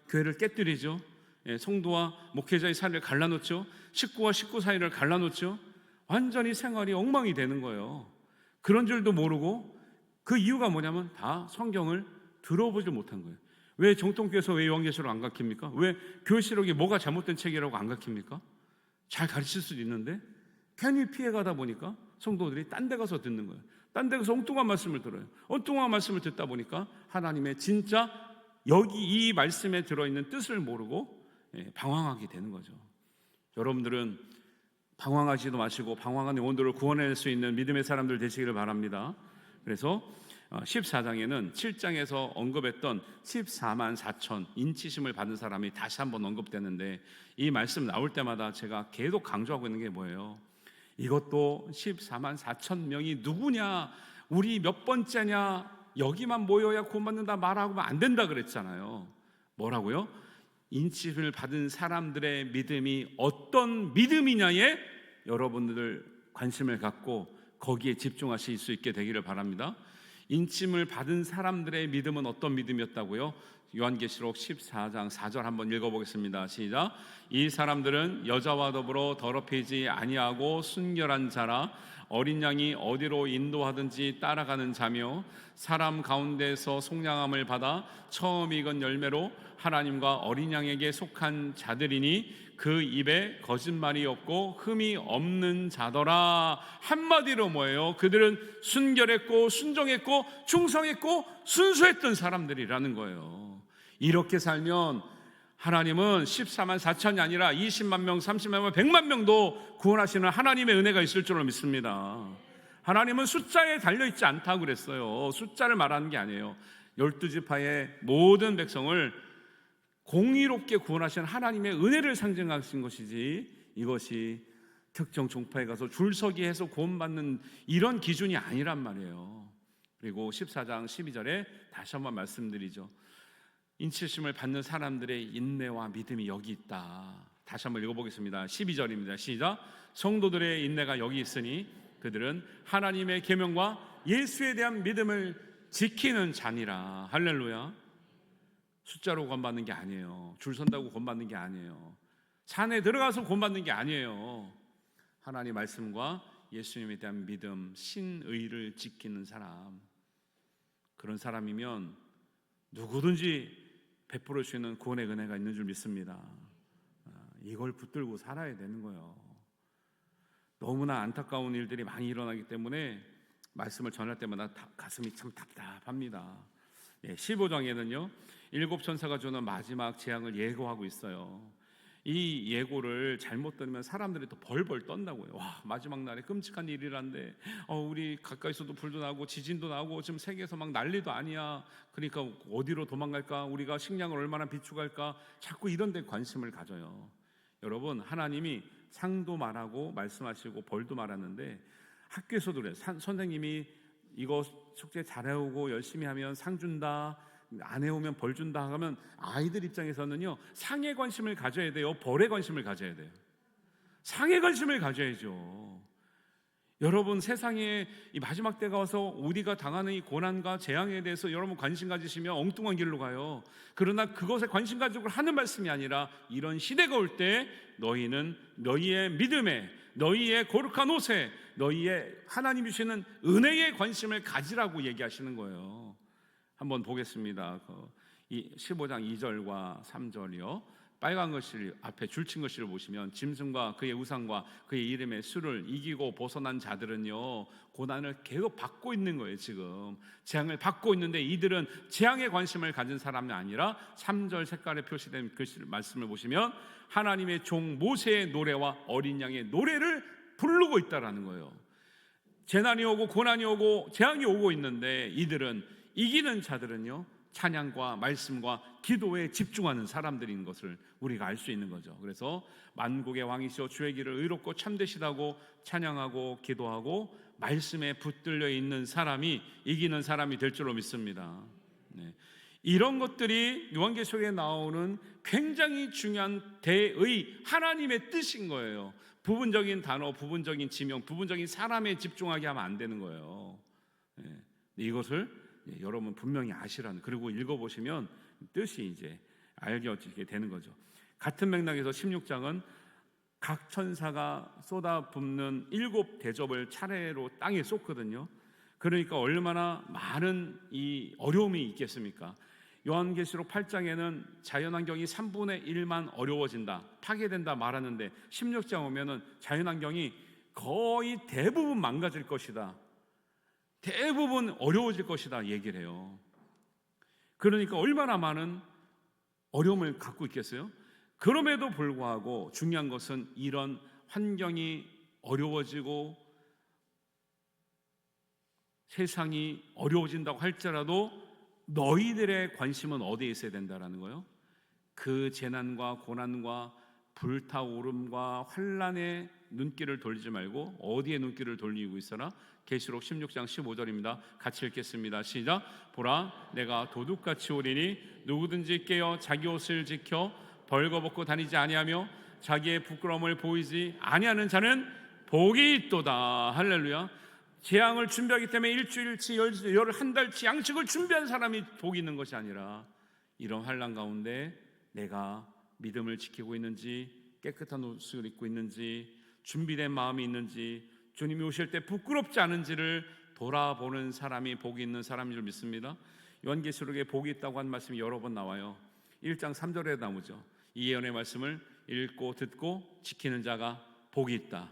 교회를 깨뜨리죠. 성도와 목회자의 사이를 갈라놓죠. 식구와 식구 사이를 갈라놓죠. 완전히 생활이 엉망이 되는 거예요. 그런 줄도 모르고 그 이유가 뭐냐면 다 성경을 들어보지 못한 거예요. 왜 정통교회에서 왜 요한계시록 안 가르칩니까? 왜 교회시록이 뭐가 잘못된 책이라고 안 가르칩니까? 잘 가르칠 수도 있는데 괜히 피해가다 보니까 성도들이 딴 데 가서 듣는 거예요. 딴 데 가서 엉뚱한 말씀을 들어요. 엉뚱한 말씀을 듣다 보니까 하나님의 진짜 여기 이 말씀에 들어있는 뜻을 모르고 방황하게 되는 거죠. 여러분들은 방황하지도 마시고 방황한 영혼들을 구원할 수 있는 믿음의 사람들 되시기를 바랍니다. 그래서 14장에는 7장에서 언급했던 14만 4천 인치심을 받은 사람이 다시 한번 언급되는데, 이 말씀 나올 때마다 제가 계속 강조하고 있는 게 뭐예요? 이것도 14만 4천 명이 누구냐, 우리 몇 번째냐, 여기만 모여야 구원받는다 말하고 안 된다 그랬잖아요. 뭐라고요? 인치심을 받은 사람들의 믿음이 어떤 믿음이냐에 여러분들 관심을 갖고 거기에 집중하실 수 있게 되기를 바랍니다. 인침을 받은 사람들의 믿음은 어떤 믿음이었다고요? 요한계시록 14장 4절 한번 읽어보겠습니다. 시작. 이 사람들은 여자와 더불어 더럽히지 아니하고 순결한 자라, 어린 양이 어디로 인도하든지 따라가는 자며 사람 가운데서 속량함을 받아 처음 익은 열매로 하나님과 어린 양에게 속한 자들이니 그 입에 거짓말이 없고 흠이 없는 자더라. 한마디로 뭐예요? 그들은 순결했고 순정했고 충성했고 순수했던 사람들이라는 거예요. 이렇게 살면 하나님은 14만 4천이 아니라 20만 명, 30만 명, 100만 명도 구원하시는 하나님의 은혜가 있을 줄로 믿습니다. 하나님은 숫자에 달려있지 않다고 그랬어요. 숫자를 말하는 게 아니에요. 12지파의 모든 백성을 공의롭게 구원하시는 하나님의 은혜를 상징하신 것이지, 이것이 특정 종파에 가서 줄서기 해서 구원받는 이런 기준이 아니란 말이에요. 그리고 14장 12절에 다시 한번 말씀드리죠. 인치심을 받는 사람들의 인내와 믿음이 여기 있다. 다시 한번 읽어보겠습니다. 12절입니다. 시작. 성도들의 인내가 여기 있으니 그들은 하나님의 계명과 예수에 대한 믿음을 지키는 자니라. 할렐루야. 숫자로 구원받는 게 아니에요. 줄 선다고 구원받는 게 아니에요. 산에 들어가서 구원받는 게 아니에요. 하나님 말씀과 예수님에 대한 믿음, 신의를 지키는 사람, 그런 사람이면 누구든지 베풀어 수 있는 구원의 은혜가 있는 줄 믿습니다. 이걸 붙들고 살아야 되는 거예요. 너무나 안타까운 일들이 많이 일어나기 때문에 말씀을 전할 때마다 가슴이 참 답답합니다. 15장에는요 7천사가 주는 마지막 재앙을 예고하고 있어요. 이 예고를 잘못 들으면 사람들이 또 벌벌 떤다고요. 와, 마지막 날에 끔찍한 일이란데 우리 가까이서도 불도 나고 지진도 나고 지금 세계에서 막 난리도 아니야. 그러니까 어디로 도망갈까? 우리가 식량을 얼마나 비축할까? 자꾸 이런 데 관심을 가져요. 여러분, 하나님이 상도 말하고 말씀하시고 벌도 말하는데, 학교에서도 그래요. 선생님이 이거 숙제 잘해오고 열심히 하면 상 준다, 안 해오면 벌 준다 하면 아이들 입장에서는요 상에 관심을 가져야 돼요, 벌에 관심을 가져야 돼요? 상에 관심을 가져야죠. 여러분, 세상에 이 마지막 때가 와서 우리가 당하는 이 고난과 재앙에 대해서 여러분 관심 가지시면 엉뚱한 길로 가요. 그러나 그것에 관심 가지고 하는 말씀이 아니라, 이런 시대가 올 때 너희는 너희의 믿음에, 너희의 거룩한 옷에, 너희의 하나님이 주시는 은혜에 관심을 가지라고 얘기하시는 거예요. 한번 보겠습니다. 15장 2절과 3절이요. 빨간 글씨 앞에 줄친 글씨를 보시면, 짐승과 그의 우상과 그의 이름의 수를 이기고 벗어난 자들은요 고난을 계속 받고 있는 거예요. 지금 재앙을 받고 있는데, 이들은 재앙에 관심을 가진 사람이 아니라 3절 색깔에 표시된 글씨를 말씀을 보시면 하나님의 종 모세의 노래와 어린 양의 노래를 부르고 있다라는 거예요. 재난이 오고 고난이 오고 재앙이 오고 있는데, 이들은, 이기는 자들은요 찬양과 말씀과 기도에 집중하는 사람들인 것을 우리가 알 수 있는 거죠. 그래서 만국의 왕이시여 주의 길을 의롭고 참되시다고 찬양하고 기도하고 말씀에 붙들려 있는 사람이 이기는 사람이 될 줄로 믿습니다. 이런 것들이 요한계시록에 나오는 굉장히 중요한 대의 하나님의 뜻인 거예요. 부분적인 단어, 부분적인 지명, 부분적인 사람에 집중하게 하면 안 되는 거예요. 이것을 여러분 분명히 아시라는, 그리고 읽어보시면 뜻이 이제 알려지게 되는 거죠. 같은 맥락에서 16장은 각 천사가 쏟아붓는 7 대접을 차례로 땅에 쏟거든요. 그러니까 얼마나 많은 이 어려움이 있겠습니까? 요한계시록 8장에는 자연환경이 3분의 1만 어려워진다, 파괴된다 말하는데, 16장 오면은 자연환경이 거의 대부분 망가질 것이다, 대부분 어려워질 것이다 얘기를 해요. 그러니까 얼마나 많은 어려움을 갖고 있겠어요? 그럼에도 불구하고 중요한 것은, 이런 환경이 어려워지고 세상이 어려워진다고 할지라도 너희들의 관심은 어디에 있어야 된다라는 거예요. 그 재난과 고난과 불타오름과 환난에 눈길을 돌리지 말고 어디에 눈길을 돌리고 있어라? 계시록 16장 15절입니다. 같이 읽겠습니다. 시작. 보라, 내가 도둑같이 오리니 누구든지 깨어 자기 옷을 지켜 벌거벗고 다니지 아니하며 자기의 부끄러움을 보이지 아니하는 자는 복이 있도다. 할렐루야. 재앙을 준비하기 때문에 일주일치, 한 달치 양식을 준비한 사람이 복이 있는 것이 아니라, 이런 환난 가운데 내가 믿음을 지키고 있는지, 깨끗한 옷을 입고 있는지, 준비된 마음이 있는지, 주님이 오실 때 부끄럽지 않은지를 돌아보는 사람이 복이 있는 사람인 줄 믿습니다. 요한계시록에 복이 있다고 한 말씀이 여러 번 나와요. 1장 3절에 나오죠. 이 예언의 말씀을 읽고 듣고 지키는 자가 복이 있다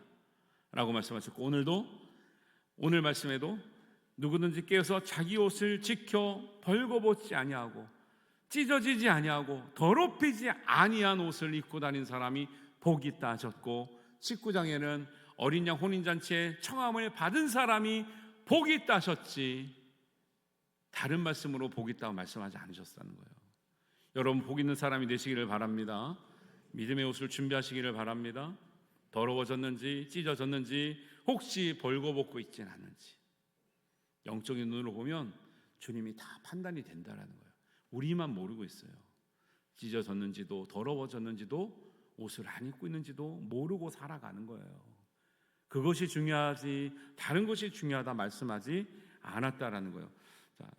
라고 말씀하셨고, 오늘 말씀에도 누구든지 깨어서 자기 옷을 지켜 벌거벗지 아니하고 찢어지지 아니하고 더럽히지 아니한 옷을 입고 다닌 사람이 복이 있다 하셨고, 19장에는 어린 양 혼인잔치에 청함을 받은 사람이 복이 있다 하셨지, 다른 말씀으로 복이 있다고 말씀하지 않으셨다는 거예요. 여러분, 복 있는 사람이 되시기를 바랍니다. 믿음의 옷을 준비하시기를 바랍니다. 더러워졌는지 찢어졌는지 혹시 벌거벗고 있진 않는지, 영적인 눈으로 보면 주님이 다 판단이 된다라는 거예요. 우리만 모르고 있어요. 찢어졌는지도 더러워졌는지도 옷을 안 입고 있는지도 모르고 살아가는 거예요. 그것이 중요하지 다른 것이 중요하다 말씀하지 않았다라는 거예요. 자,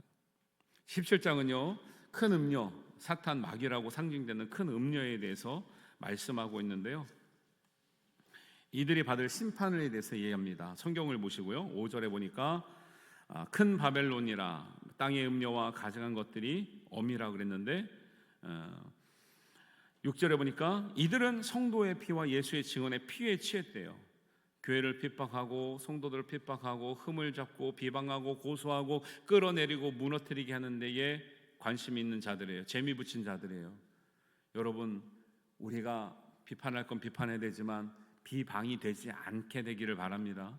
17장은요, 큰 음료, 사탄 마귀라고 상징되는 큰 음료에 대해서 말씀하고 있는데요, 이들이 받을 심판에 대해서 이해합니다. 성경을 보시고요, 5절에 보니까 큰 바벨론이라 땅의 음료와 가증한 것들이 엄이라 그랬는데, 6절에 보니까 이들은 성도의 피와 예수의 증언의 피에 취했대요. 교회를 핍박하고 성도들을 핍박하고 흠을 잡고 비방하고 고소하고 끌어내리고 무너뜨리게 하는 데에 관심이 있는 자들이에요. 재미 붙인 자들이에요. 여러분, 우리가 비판할 건 비판해야 되지만 비방이 되지 않게 되기를 바랍니다.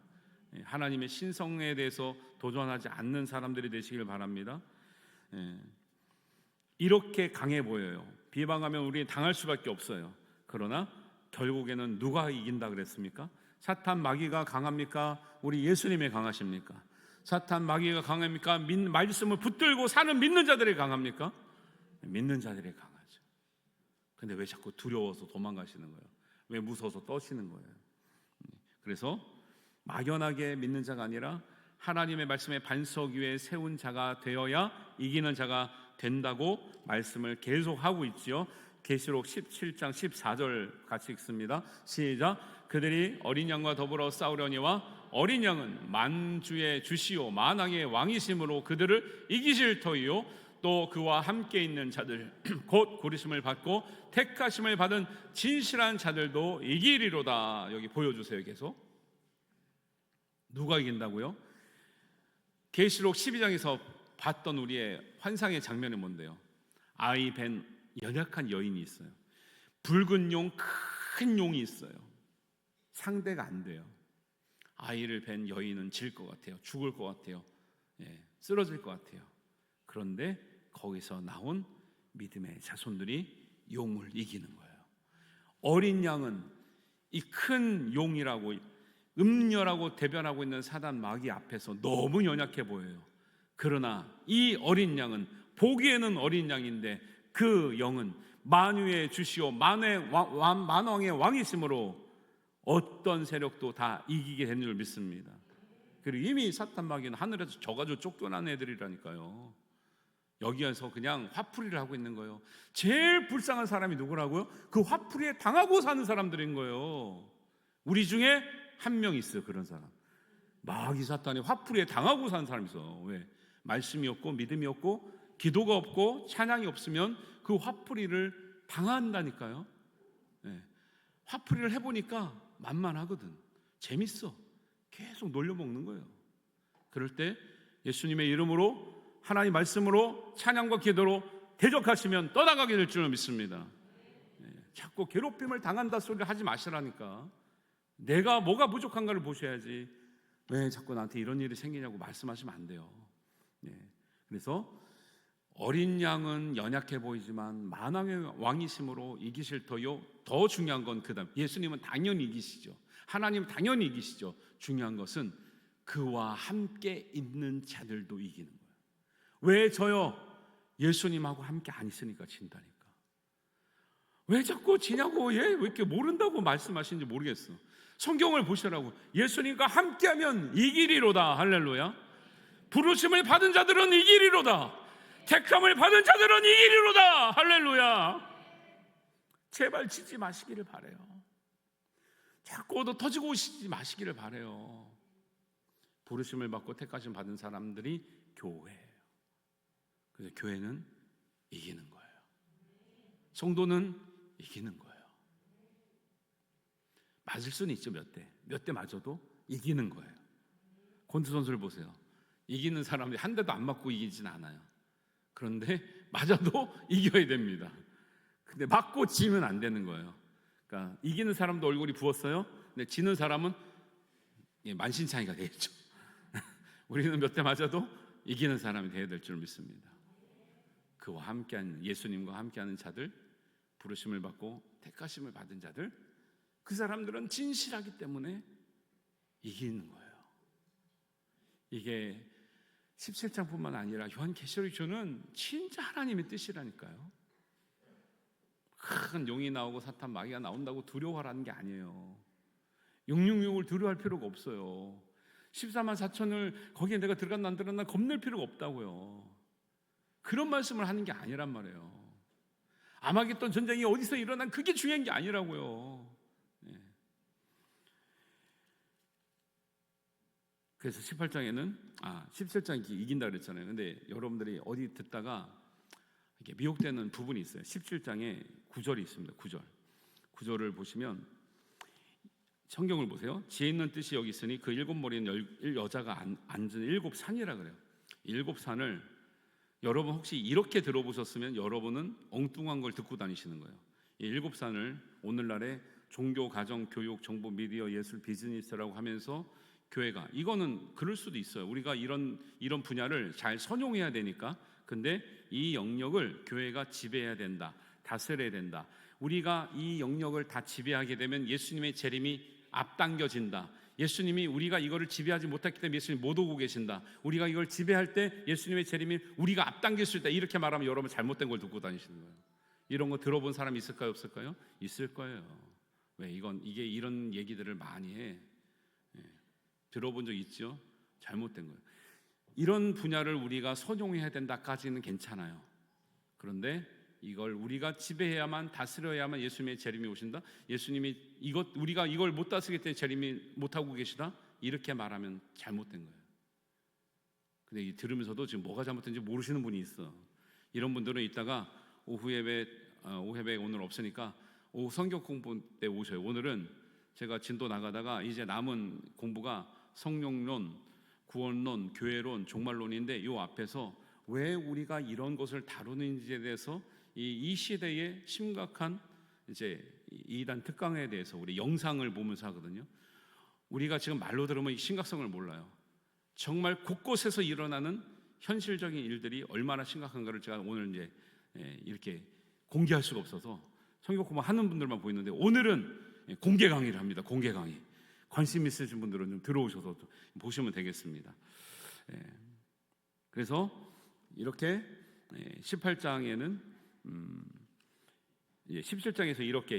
하나님의 신성에 대해서 도전하지 않는 사람들이 되시길 바랍니다. 이렇게 강해 보여요. 비방하면 우리는 당할 수밖에 없어요. 그러나 결국에는 누가 이긴다 그랬습니까? 사탄 마귀가 강합니까? 우리 예수님이 강하십니까? 사탄 마귀가 강합니까? 말씀을 붙들고 사는 믿는 자들이 강합니까? 믿는 자들이 강하죠. 근데 왜 자꾸 두려워서 도망가시는 거예요? 왜 무서워서 떠시는 거예요? 그래서 막연하게 믿는 자가 아니라 하나님의 말씀의 반석 위에 세운 자가 되어야 이기는 자가 된다고 말씀을 계속하고 있지요. 계시록 17장 14절 같이 읽습니다. 시작. 그들이 어린 양과 더불어 싸우려니와 어린 양은 만주의 주시오 만왕의 왕이심으로 그들을 이기실 터이요 또 그와 함께 있는 자들 곧 고르심을 받고 택하심을 받은 진실한 자들도 이기리로다. 여기 보여주세요. 계속 누가 이긴다고요? 계시록 12장에서 봤던 우리의 환상의 장면이 뭔데요? 아이 벤 연약한 여인이 있어요. 붉은 용, 큰 용이 있어요. 상대가 안 돼요. 아이를 벤 여인은 질 것 같아요. 죽을 것 같아요. 쓰러질 것 같아요. 그런데 거기서 나온 믿음의 자손들이 용을 이기는 거예요. 어린 양은 이 큰 용이라고 음녀라고 대변하고 있는 사단 마귀 앞에서 너무 연약해 보여요. 그러나 이 어린 양은 보기에는 어린 양인데 그 영은 만유의 주시오 만왕의 왕이심으로 어떤 세력도 다 이기게 된 줄 믿습니다. 그리고 이미 사탄 마귀는 하늘에서 져가지고 쫓겨난 애들이라니까요. 여기에서 그냥 화풀이를 하고 있는 거예요. 제일 불쌍한 사람이 누구라고요? 그 화풀이에 당하고 사는 사람들인 거예요. 우리 중에 한 명 있어요. 그런 사람. 마귀 사탄이 화풀이에 당하고 사는 사람이 있어. 왜? 말씀이 없고 믿음이 없고 기도가 없고 찬양이 없으면 그 화풀이를 당한다니까요. 화풀이를 해보니까 만만하거든. 재밌어. 계속 놀려먹는 거예요. 그럴 때 예수님의 이름으로 하나님 말씀으로 찬양과 기도로 대적하시면 떠나가게 될 줄 믿습니다. 자꾸 괴롭힘을 당한다 소리를 하지 마시라니까. 내가 뭐가 부족한가를 보셔야지 왜 자꾸 나한테 이런 일이 생기냐고 말씀하시면 안 돼요. 그래서 어린 양은 연약해 보이지만 만왕의 왕이심으로 이기실 터요. 더 중요한 건 그다음 예수님은 당연히 이기시죠. 하나님은 당연히 이기시죠. 중요한 것은 그와 함께 있는 자들도 이기는 거예요. 왜 저요? 예수님하고 함께 안 있으니까 진다니까. 왜 자꾸 지냐고 왜 이렇게 모른다고 말씀하시는지 모르겠어. 성경을 보시라고. 예수님과 함께하면 이기리로다. 할렐루야. 부르심을 받은 자들은 이기리로다. 택함을 받은 자들은 이기리로다. 할렐루야. 제발 지지 마시기를 바래요. 자꾸 얻어 터지고 오시지 마시기를 바래요. 부르심을 받고 택하심 받은 사람들이 교회예요. 그래서 교회는 이기는 거예요. 성도는 이기는 거예요. 맞을 수는 있죠. 몇 대 맞아도 이기는 거예요. 권투 선수를 보세요. 이기는 사람들이 한 대도 안 맞고 이기진 않아요. 그런데 맞아도 이겨야 됩니다. 근데 맞고 지면 안 되는 거예요. 그러니까 이기는 사람도 얼굴이 부었어요. 근데 지는 사람은 만신창이가 되겠죠. 우리는 몇 대 맞아도 이기는 사람이 되어야 될 줄 믿습니다. 그와 함께한 예수님과 함께하는 자들, 부르심을 받고 택하심을 받은 자들, 그 사람들은 진실하기 때문에 이기는 거예요. 이게 17장뿐만 아니라 요한계시록이 주는 진짜 하나님의 뜻이라니까요. 큰 용이 나오고 사탄 마귀가 나온다고 두려워하라는 게 아니에요. 666을 두려워할 필요가 없어요. 14만 4천을 거기에 내가 들어갔나 안 들어갔나 겁낼 필요가 없다고요. 그런 말씀을 하는 게 아니란 말이에요. 아마겟돈 전쟁이 어디서 일어난 그게 중요한 게 아니라고요. 그래서 18장에는 17장 이긴다 그랬잖아요. 근데 여러분들이 어디 듣다가 이렇게 미혹되는 부분이 있어요. 17장에 9절이 있습니다. 9절을 보시면 성경을 보세요. 지혜 있는 뜻이 여기 있으니 그 일곱 머리는 여자가 앉은 일곱 산이라 그래요. 일곱 산을 여러분 혹시 이렇게 들어보셨으면 여러분은 엉뚱한 걸 듣고 다니시는 거예요. 이 일곱 산을 오늘날의 종교, 가정, 교육, 정보, 미디어, 예술, 비즈니스라고 하면서 교회가 이거는 그럴 수도 있어요. 우리가 이런 분야를 잘 선용해야 되니까. 근데 이 영역을 교회가 지배해야 된다. 다스려야 된다. 우리가 이 영역을 다 지배하게 되면 예수님의 재림이 앞당겨진다. 예수님이 우리가 이거를 지배하지 못했기 때문에 예수님 못 오고 계신다. 우리가 이걸 지배할 때 예수님의 재림이 우리가 앞당길 수 있다. 이렇게 말하면 여러분 잘못된 걸 듣고 다니시는 거예요. 이런 거 들어본 사람 있을까요? 없을까요? 있을 거예요. 왜 이게 이런 얘기들을 많이 해. 들어본 적 있죠? 잘못된 거예요. 이런 분야를 우리가 선용해야 된다까지는 괜찮아요. 그런데 이걸 우리가 지배해야만 다스려야만 예수님의 재림이 오신다. 예수님이 우리가 이걸 못 다스리기 때문에 재림이 못 하고 계시다. 이렇게 말하면 잘못된 거예요. 근데 들으면서도 지금 뭐가 잘못된지 모르시는 분이 있어. 이런 분들은 이따가 오후 예배 오늘 없으니까 오후 성경 공부 때 오셔요. 오늘은 제가 진도 나가다가 이제 남은 공부가 성령론, 구원론, 교회론, 종말론인데 이 앞에서 왜 우리가 이런 것을 다루는지에 대해서 이 시대의 심각한 이제 이단 특강에 대해서 우리 영상을 보면서 하거든요. 우리가 지금 말로 들으면 이 심각성을 몰라요. 정말 곳곳에서 일어나는 현실적인 일들이 얼마나 심각한가를 제가 오늘 이제 이렇게 공개할 수가 없어서 성경 공부하는 분들만 보이는데 오늘은 공개 강의를 합니다. 공개 강의. 관심 있으신 분들은 좀 들어오셔서 보시면 되겠습니다. 그래서 이렇게 18장에는 17장에서 이렇게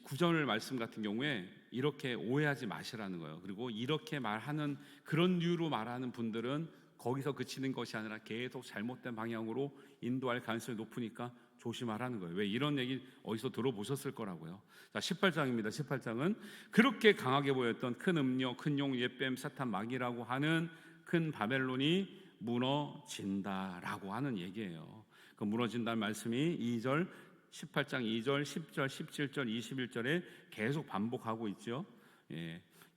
9절 말씀 같은 경우에 이렇게 오해하지 마시라는 거예요. 그리고 이렇게 말하는 그런 이유로 말하는 분들은 거기서 그치는 것이 아니라 계속 잘못된 방향으로 인도할 가능성이 높으니까 조심하라는 거예요. 왜 이런 얘기 어디서 들어보셨을 거라고요. 자, 18장입니다. 18장은 그렇게 강하게 보였던 큰 음료, 큰 용, 옛뱀, 사탄, 마귀라고 하는 큰 바벨론이 무너진다라고 하는 얘기예요. 그 무너진다는 말씀이 2절, 18장 2절, 10절, 17절, 21절에 계속 반복하고 있죠.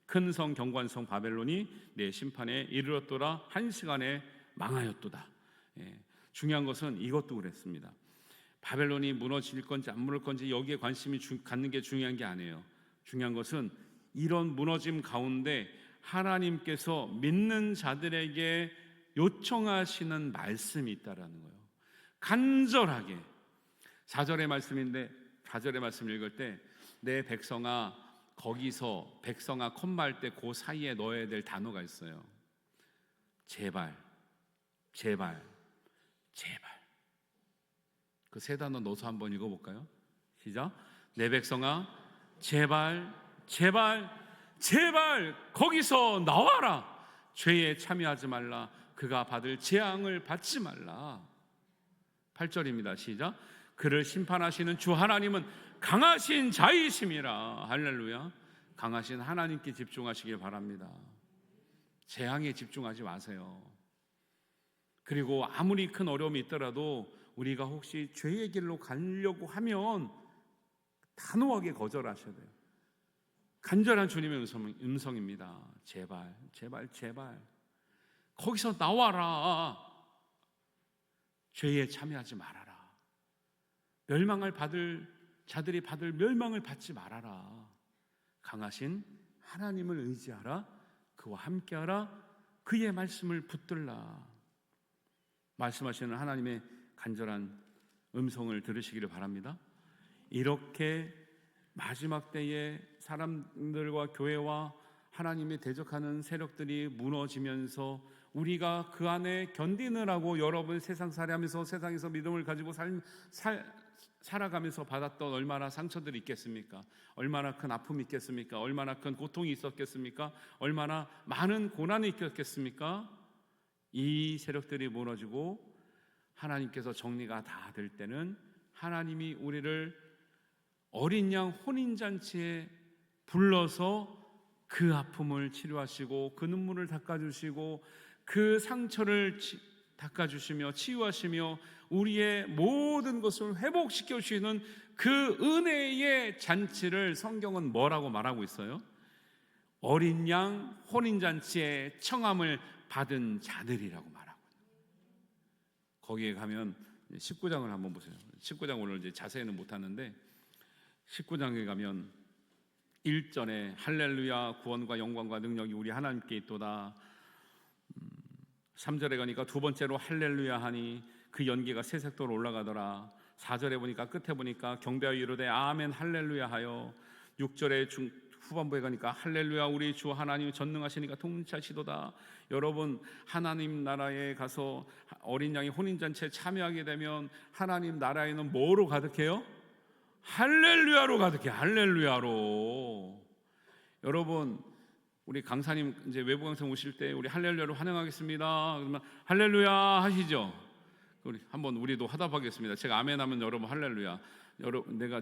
큰 성 경관성 바벨론이 내 심판에 이르렀도다. 한 시간에 망하였도다. 중요한 것은 이것도 그랬습니다. 바벨론이 무너질 건지 안 무너질 건지 여기에 관심이 갖는 게 중요한 게 아니에요. 중요한 것은 이런 무너짐 가운데 하나님께서 믿는 자들에게 요청하시는 말씀이 있다라는 거예요. 간절하게 4절의 말씀인데 4절의 말씀을 읽을 때 내 백성아 거기서 백성아 콤마할 때 그 사이에 넣어야 될 단어가 있어요. 제발 제발 제발. 그 세 단어 넣어서 한번 읽어볼까요? 시작. 내 백성아 제발 제발 제발 거기서 나와라. 죄에 참여하지 말라. 그가 받을 재앙을 받지 말라. 8절입니다. 시작. 그를 심판하시는 주 하나님은 강하신 자이심이라. 할렐루야. 강하신 하나님께 집중하시길 바랍니다. 재앙에 집중하지 마세요. 그리고 아무리 큰 어려움이 있더라도 우리가 혹시 죄의 길로 가려고 하면 단호하게 거절하셔야 돼요. 간절한 주님의 음성입니다. 제발 제발 제발 거기서 나와라. 죄에 참여하지 말아라. 멸망을 받을 자들이 받을 멸망을 받지 말아라. 강하신 하나님을 의지하라. 그와 함께하라. 그의 말씀을 붙들라. 말씀하시는 하나님의 간절한 음성을 들으시기를 바랍니다. 이렇게 마지막 때에 사람들과 교회와 하나님이 대적하는 세력들이 무너지면서 우리가 그 안에 견디느라고 여러분 세상 살이하면서 세상에서 믿음을 가지고 살아가면서 받았던 얼마나 상처들이 있겠습니까? 얼마나 큰 아픔이 있겠습니까? 얼마나 큰 고통이 있었겠습니까? 얼마나 많은 고난이 있었겠습니까? 이 세력들이 무너지고 하나님께서 정리가 다 될 때는 하나님이 우리를 어린 양 혼인잔치에 불러서 그 아픔을 치료하시고 그 눈물을 닦아주시고 그 상처를 닦아주시며 치유하시며 우리의 모든 것을 회복시켜 주시는 그 은혜의 잔치를 성경은 뭐라고 말하고 있어요? 어린 양 혼인잔치의 청함을 받은 자들이라고 말하고 있어요. 거기에 가면 19장을 한번 보세요. 19장 오늘 이제 자세히는 못하는데 19장에 가면 1절에 할렐루야 구원과 영광과 능력이 우리 하나님께 있도다. 3절에 가니까 두 번째로 할렐루야 하니 그 연기가 새색도로 올라가더라. 4절에 보니까 끝에 보니까 경배하여 이르되 아멘 할렐루야 하여 6절에 후반부에 가니까 할렐루야 우리 주 하나님 전능하시니까 통치하시도다. 여러분 하나님 나라에 가서 어린 양의 혼인잔치에 참여하게 되면 하나님 나라에는 뭐로 가득해요? 할렐루야로 가득해. 할렐루야로. 여러분 우리 강사님 이제 외부 강사 오실 때 우리 할렐루야로 환영하겠습니다. 그러면 할렐루야 하시죠. 우리 한번 우리도 화답하겠습니다. 제가 아멘 하면 여러분 할렐루야.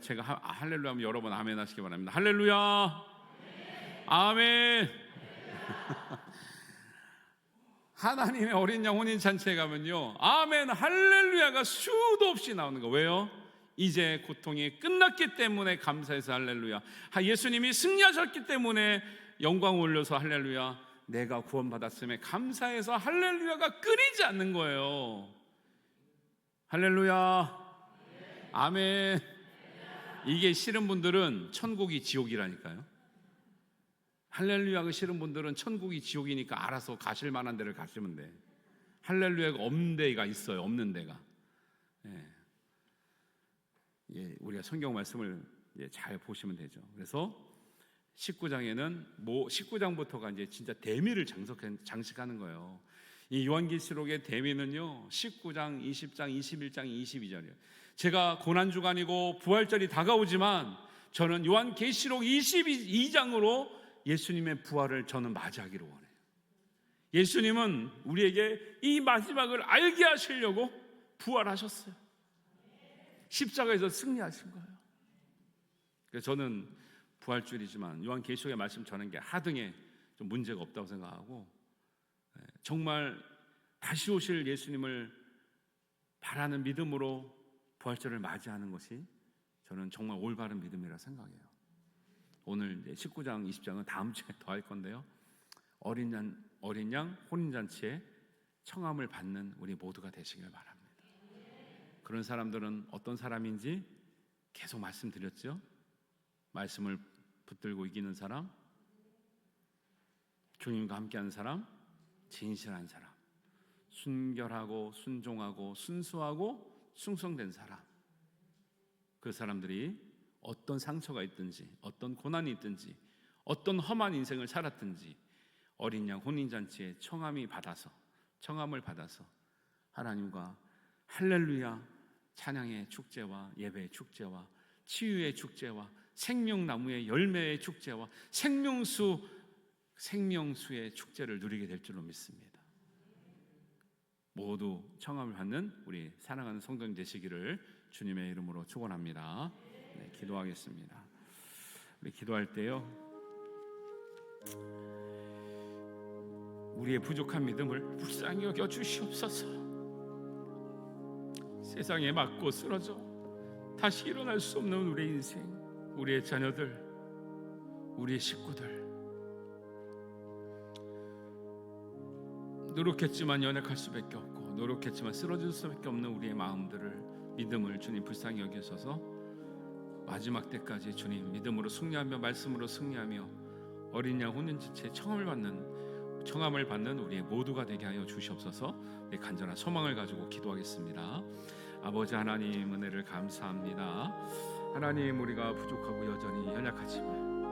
제가 할렐루야 하면 여러분 아멘 하시기 바랍니다. 할렐루야. 아멘. 하나님의 어린 양 혼인 잔치에 가면요 아멘 할렐루야가 수도 없이 나오는 거. 왜요? 이제 고통이 끝났기 때문에 감사해서 할렐루야. 예수님이 승리하셨기 때문에 영광 올려서 할렐루야. 내가 구원받았음에 감사해서 할렐루야가 끊이지 않는 거예요. 할렐루야. 아멘. 이게 싫은 분들은 천국이 지옥이라니까요. 할렐루야가 싫은 분들은 천국이 지옥이니까 알아서 가실 만한 데를 가시면 돼. 할렐루야가 없는 데가 있어요. 없는 데가. 우리가 성경 말씀을 잘 보시면 되죠. 그래서 19장에는 19장부터가 이제 진짜 대미를 장식하는 거예요. 이 요한계시록의 대미는요 19장, 20장, 21장, 22절이에요. 제가 고난주간이고 부활절이 다가오지만 저는 요한계시록 22장으로 예수님의 부활을 저는 맞이하기를 원해요. 예수님은 우리에게 이 마지막을 알게 하시려고 부활하셨어요. 십자가에서 승리하신 거예요. 그래서 저는 부활주일이지만 요한계시록의 말씀 전하는 게 하등에 좀 문제가 없다고 생각하고 정말 다시 오실 예수님을 바라는 믿음으로 부활절을 맞이하는 것이 저는 정말 올바른 믿음이라 생각해요. 오늘 19장, 20장은 다음 주에 더 할 건데요. 어린 양 혼인잔치에 청함을 받는 우리 모두가 되시길 바랍니다. 그런 사람들은 어떤 사람인지 계속 말씀드렸죠. 말씀을 붙들고 이기는 사람, 주님과 함께하는 사람, 진실한 사람, 순결하고 순종하고 순수하고 충성된 사람. 그 사람들이 어떤 상처가 있든지 어떤 고난이 있든지 어떤 험한 인생을 살았든지 어린 양 혼인잔치에 청함을 받아서 하나님과 할렐루야 찬양의 축제와 예배의 축제와 치유의 축제와 생명나무의 열매의 축제와 생명수의 축제를 누리게 될 줄로 믿습니다. 모두 청함을 받는 우리 사랑하는 성도님 되시기를 주님의 이름으로 축원합니다. 네, 기도하겠습니다. 우리 기도할 때요 우리의 부족한 믿음을 불쌍히 여겨 주시옵소서. 세상에 맞고 쓰러져 다시 일어날 수 없는 우리의 인생, 우리의 자녀들, 우리의 식구들, 노력했지만 연약할 수밖에 없고 노력했지만 쓰러질 수밖에 없는 우리의 마음들을 믿음을 주님 불쌍히 여기셔서 마지막 때까지 주님 믿음으로 승리하며 말씀으로 승리하며 어린 양 혼인지체 청함을 받는 우리의 모두가 되게 하여 주시옵소서. 내 간절한 소망을 가지고 기도하겠습니다. 아버지 하나님, 은혜를 감사합니다. 하나님, 우리가 부족하고 여전히 연약하지만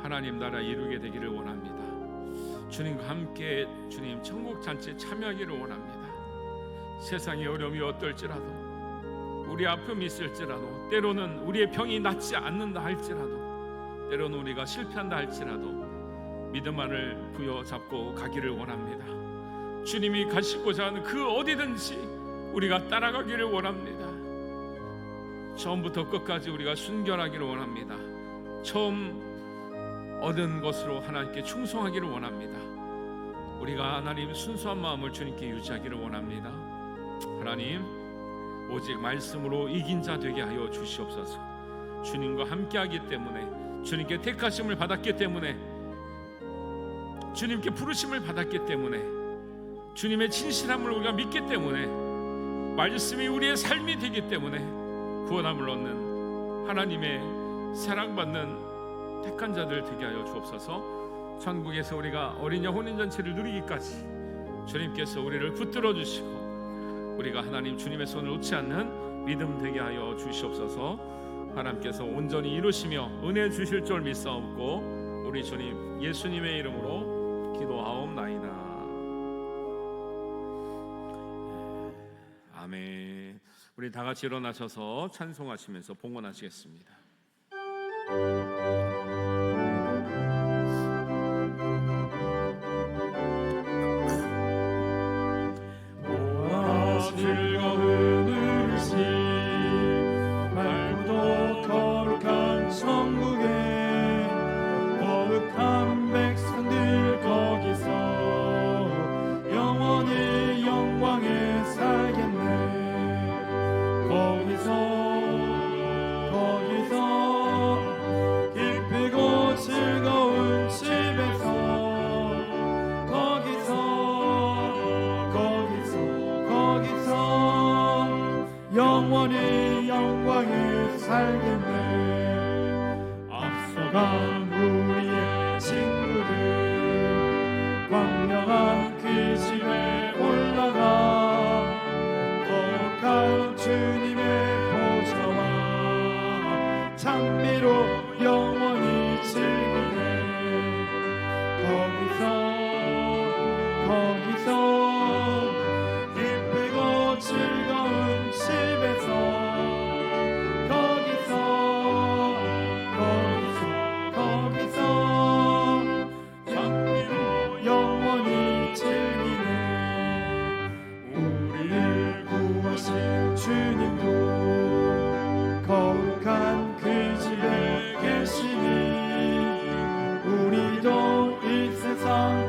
하나님 나라 이루게 되기를 원합니다. 주님과 함께 주님 천국 잔치에 참여하기를 원합니다. 세상의 어려움이 어떨지라도, 우리 아픔이 있을지라도, 때로는 우리의 병이 낫지 않는다 할지라도, 때로는 우리가 실패한다 할지라도 믿음만을 부여잡고 가기를 원합니다. 주님이 가시고자 하는 그 어디든지 우리가 따라가기를 원합니다. 처음부터 끝까지 우리가 순결하기를 원합니다. 처음 얻은 것으로 하나님께 충성하기를 원합니다. 우리가 하나님 순수한 마음을 주님께 유지하기를 원합니다. 하나님, 오직 말씀으로 이긴 자 되게 하여 주시옵소서. 주님과 함께하기 때문에, 주님께 택하심을 받았기 때문에, 주님께 부르심을 받았기 때문에, 주님의 진실함을 우리가 믿기 때문에, 말씀이 우리의 삶이 되기 때문에 구원함을 얻는 하나님의 사랑받는 택한 자들 되게 하여 주옵소서. 천국에서 우리가 어린 양 혼인잔치를 누리기까지 주님께서 우리를 붙들어 주시고 우리가 하나님 주님의 손을 놓지 않는 믿음 되게 하여 주시옵소서. 하나님께서 온전히 이루시며 은혜 주실 줄 믿사옵고 우리 주님 예수님의 이름으로 기도하옵나이다. 아멘. 우리 다 같이 일어나셔서 찬송하시면서 봉헌하시겠습니다. 즐거운 의식 밝고 거룩한 천국에 거룩한 백성들 거기서 영원히 영광에 살겠네. 거기서 기쁘고 즐거운 집에서 영원히 영광에 살겠네. 앞서간 우리의 친구들 광명한 그 집에 올라가 거룩한 주님의 보좌와 찬미로 영원히 즐기네. 거기서 기쁘고 즐거운 집에서 찬미로 영원히 즐기네. 우리를 구하신 주님도 거룩한 그 집에 계시니 우리도 이 세상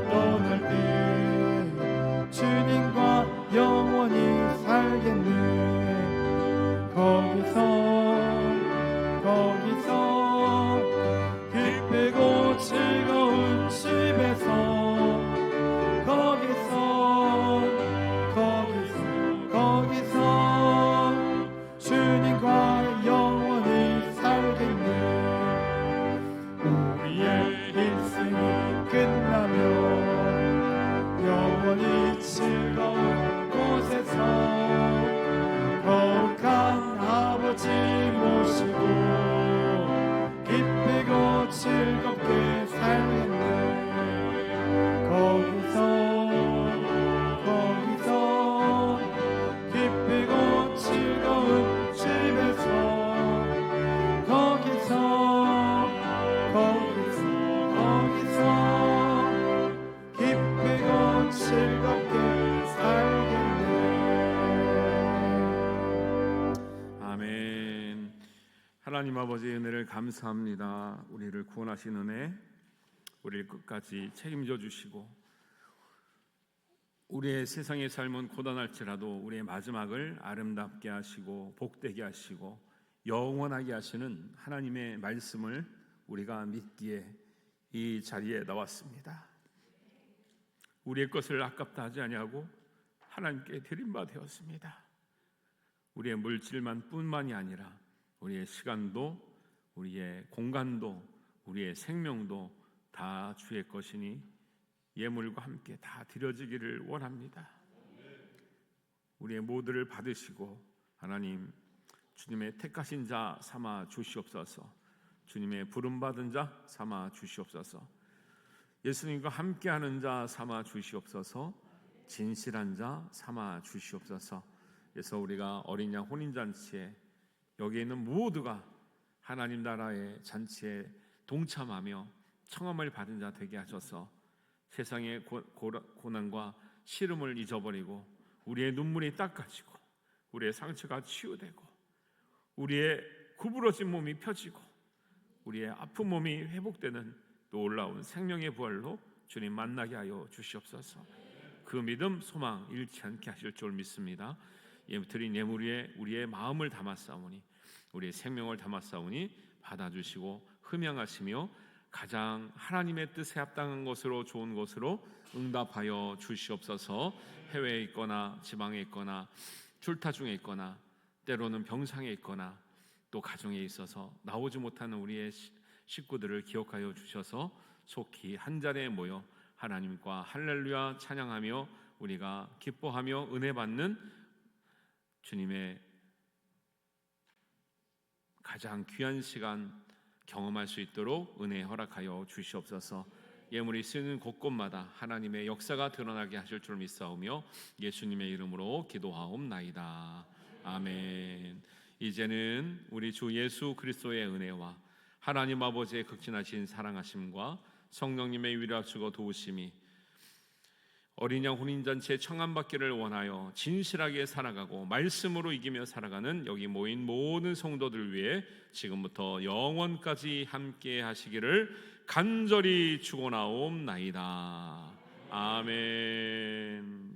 떠날 때 주님과 영원히 살겠네. 거기서 기쁘고 즐거운 집에서 거기서 주님과 영원히 살겠네. 우리의 인생이 끝나면 영원히 즐거운 곳에서 거룩한 아버지 모시고 기쁘고 즐겁게 살겠네. 거기서 기쁘고 즐거운 집에서 거기서 기쁘고 즐겁게 살겠네. 아멘. 하나님 아버지의 은혜를 감사합니다. 우리를 구원하신 은혜, 우리를 끝까지 책임져 주시고 우리의 세상의 삶은 고단할지라도 우리의 마지막을 아름답게 하시고 복되게 하시고 영원하게 하시는 하나님의 말씀을 우리가 믿기에 이 자리에 나왔습니다. 우리의 것을 아깝다 하지 아니하고 하나님께 드린 바 되었습니다. 우리의 물질만 뿐만이 아니라 우리의 시간도, 우리의 공간도, 우리의 생명도 다 주의 것이니 예물과 함께 다 드려지기를 원합니다. 우리의 모두를 받으시고 하나님, 주님의 택하신 자 삼아 주시옵소서. 주님의 부름받은 자 삼아 주시옵소서. 예수님과 함께하는 자 삼아 주시옵소서. 진실한 자 삼아 주시옵소서. 그래서 우리가 어린 양 혼인잔치에 여기 있는 모두가 하나님 나라의 잔치에 동참하며 청함을 받은 자 되게 하셔서 세상의 고난과 시름을 잊어버리고 우리의 눈물이 닦아지고 우리의 상처가 치유되고 우리의 구부러진 몸이 펴지고 우리의 아픈 몸이 회복되는 놀라운 생명의 부활로 주님 만나게 하여 주시옵소서. 그 믿음, 소망 잃지 않게 하실 줄 믿습니다. 드린 예물 위에 우리의 마음을 담았사오니 우리의 생명을 담았사오니 받아주시고 흠양하시며 가장 하나님의 뜻에 합당한 것으로 좋은 것으로 응답하여 주시옵소서. 해외에 있거나 지방에 있거나 출타 중에 있거나 때로는 병상에 있거나 또 가정에 있어서 나오지 못하는 우리의 식구들을 기억하여 주셔서 속히 한자리에 모여 하나님과 할렐루야 찬양하며 우리가 기뻐하며 은혜 받는 주님의 가장 귀한 시간 경험할 수 있도록 은혜 허락하여 주시옵소서. 예물이 쓰는 곳곳마다 하나님의 역사가 드러나게 하실 줄 믿사오며 예수님의 이름으로 기도하옵나이다. 아멘. 이제는 우리 주 예수 그리스도의 은혜와 하나님 아버지의 극진하신 사랑하심과 성령님의 위로하시고 도우심이 어린 양 혼인잔치에 청함받기를 원하여 진실하게 살아가고 말씀으로 이기며 살아가는 여기 모인 모든 성도들 위해 지금부터 영원까지 함께 하시기를 간절히 축원하옵나이다. 아멘.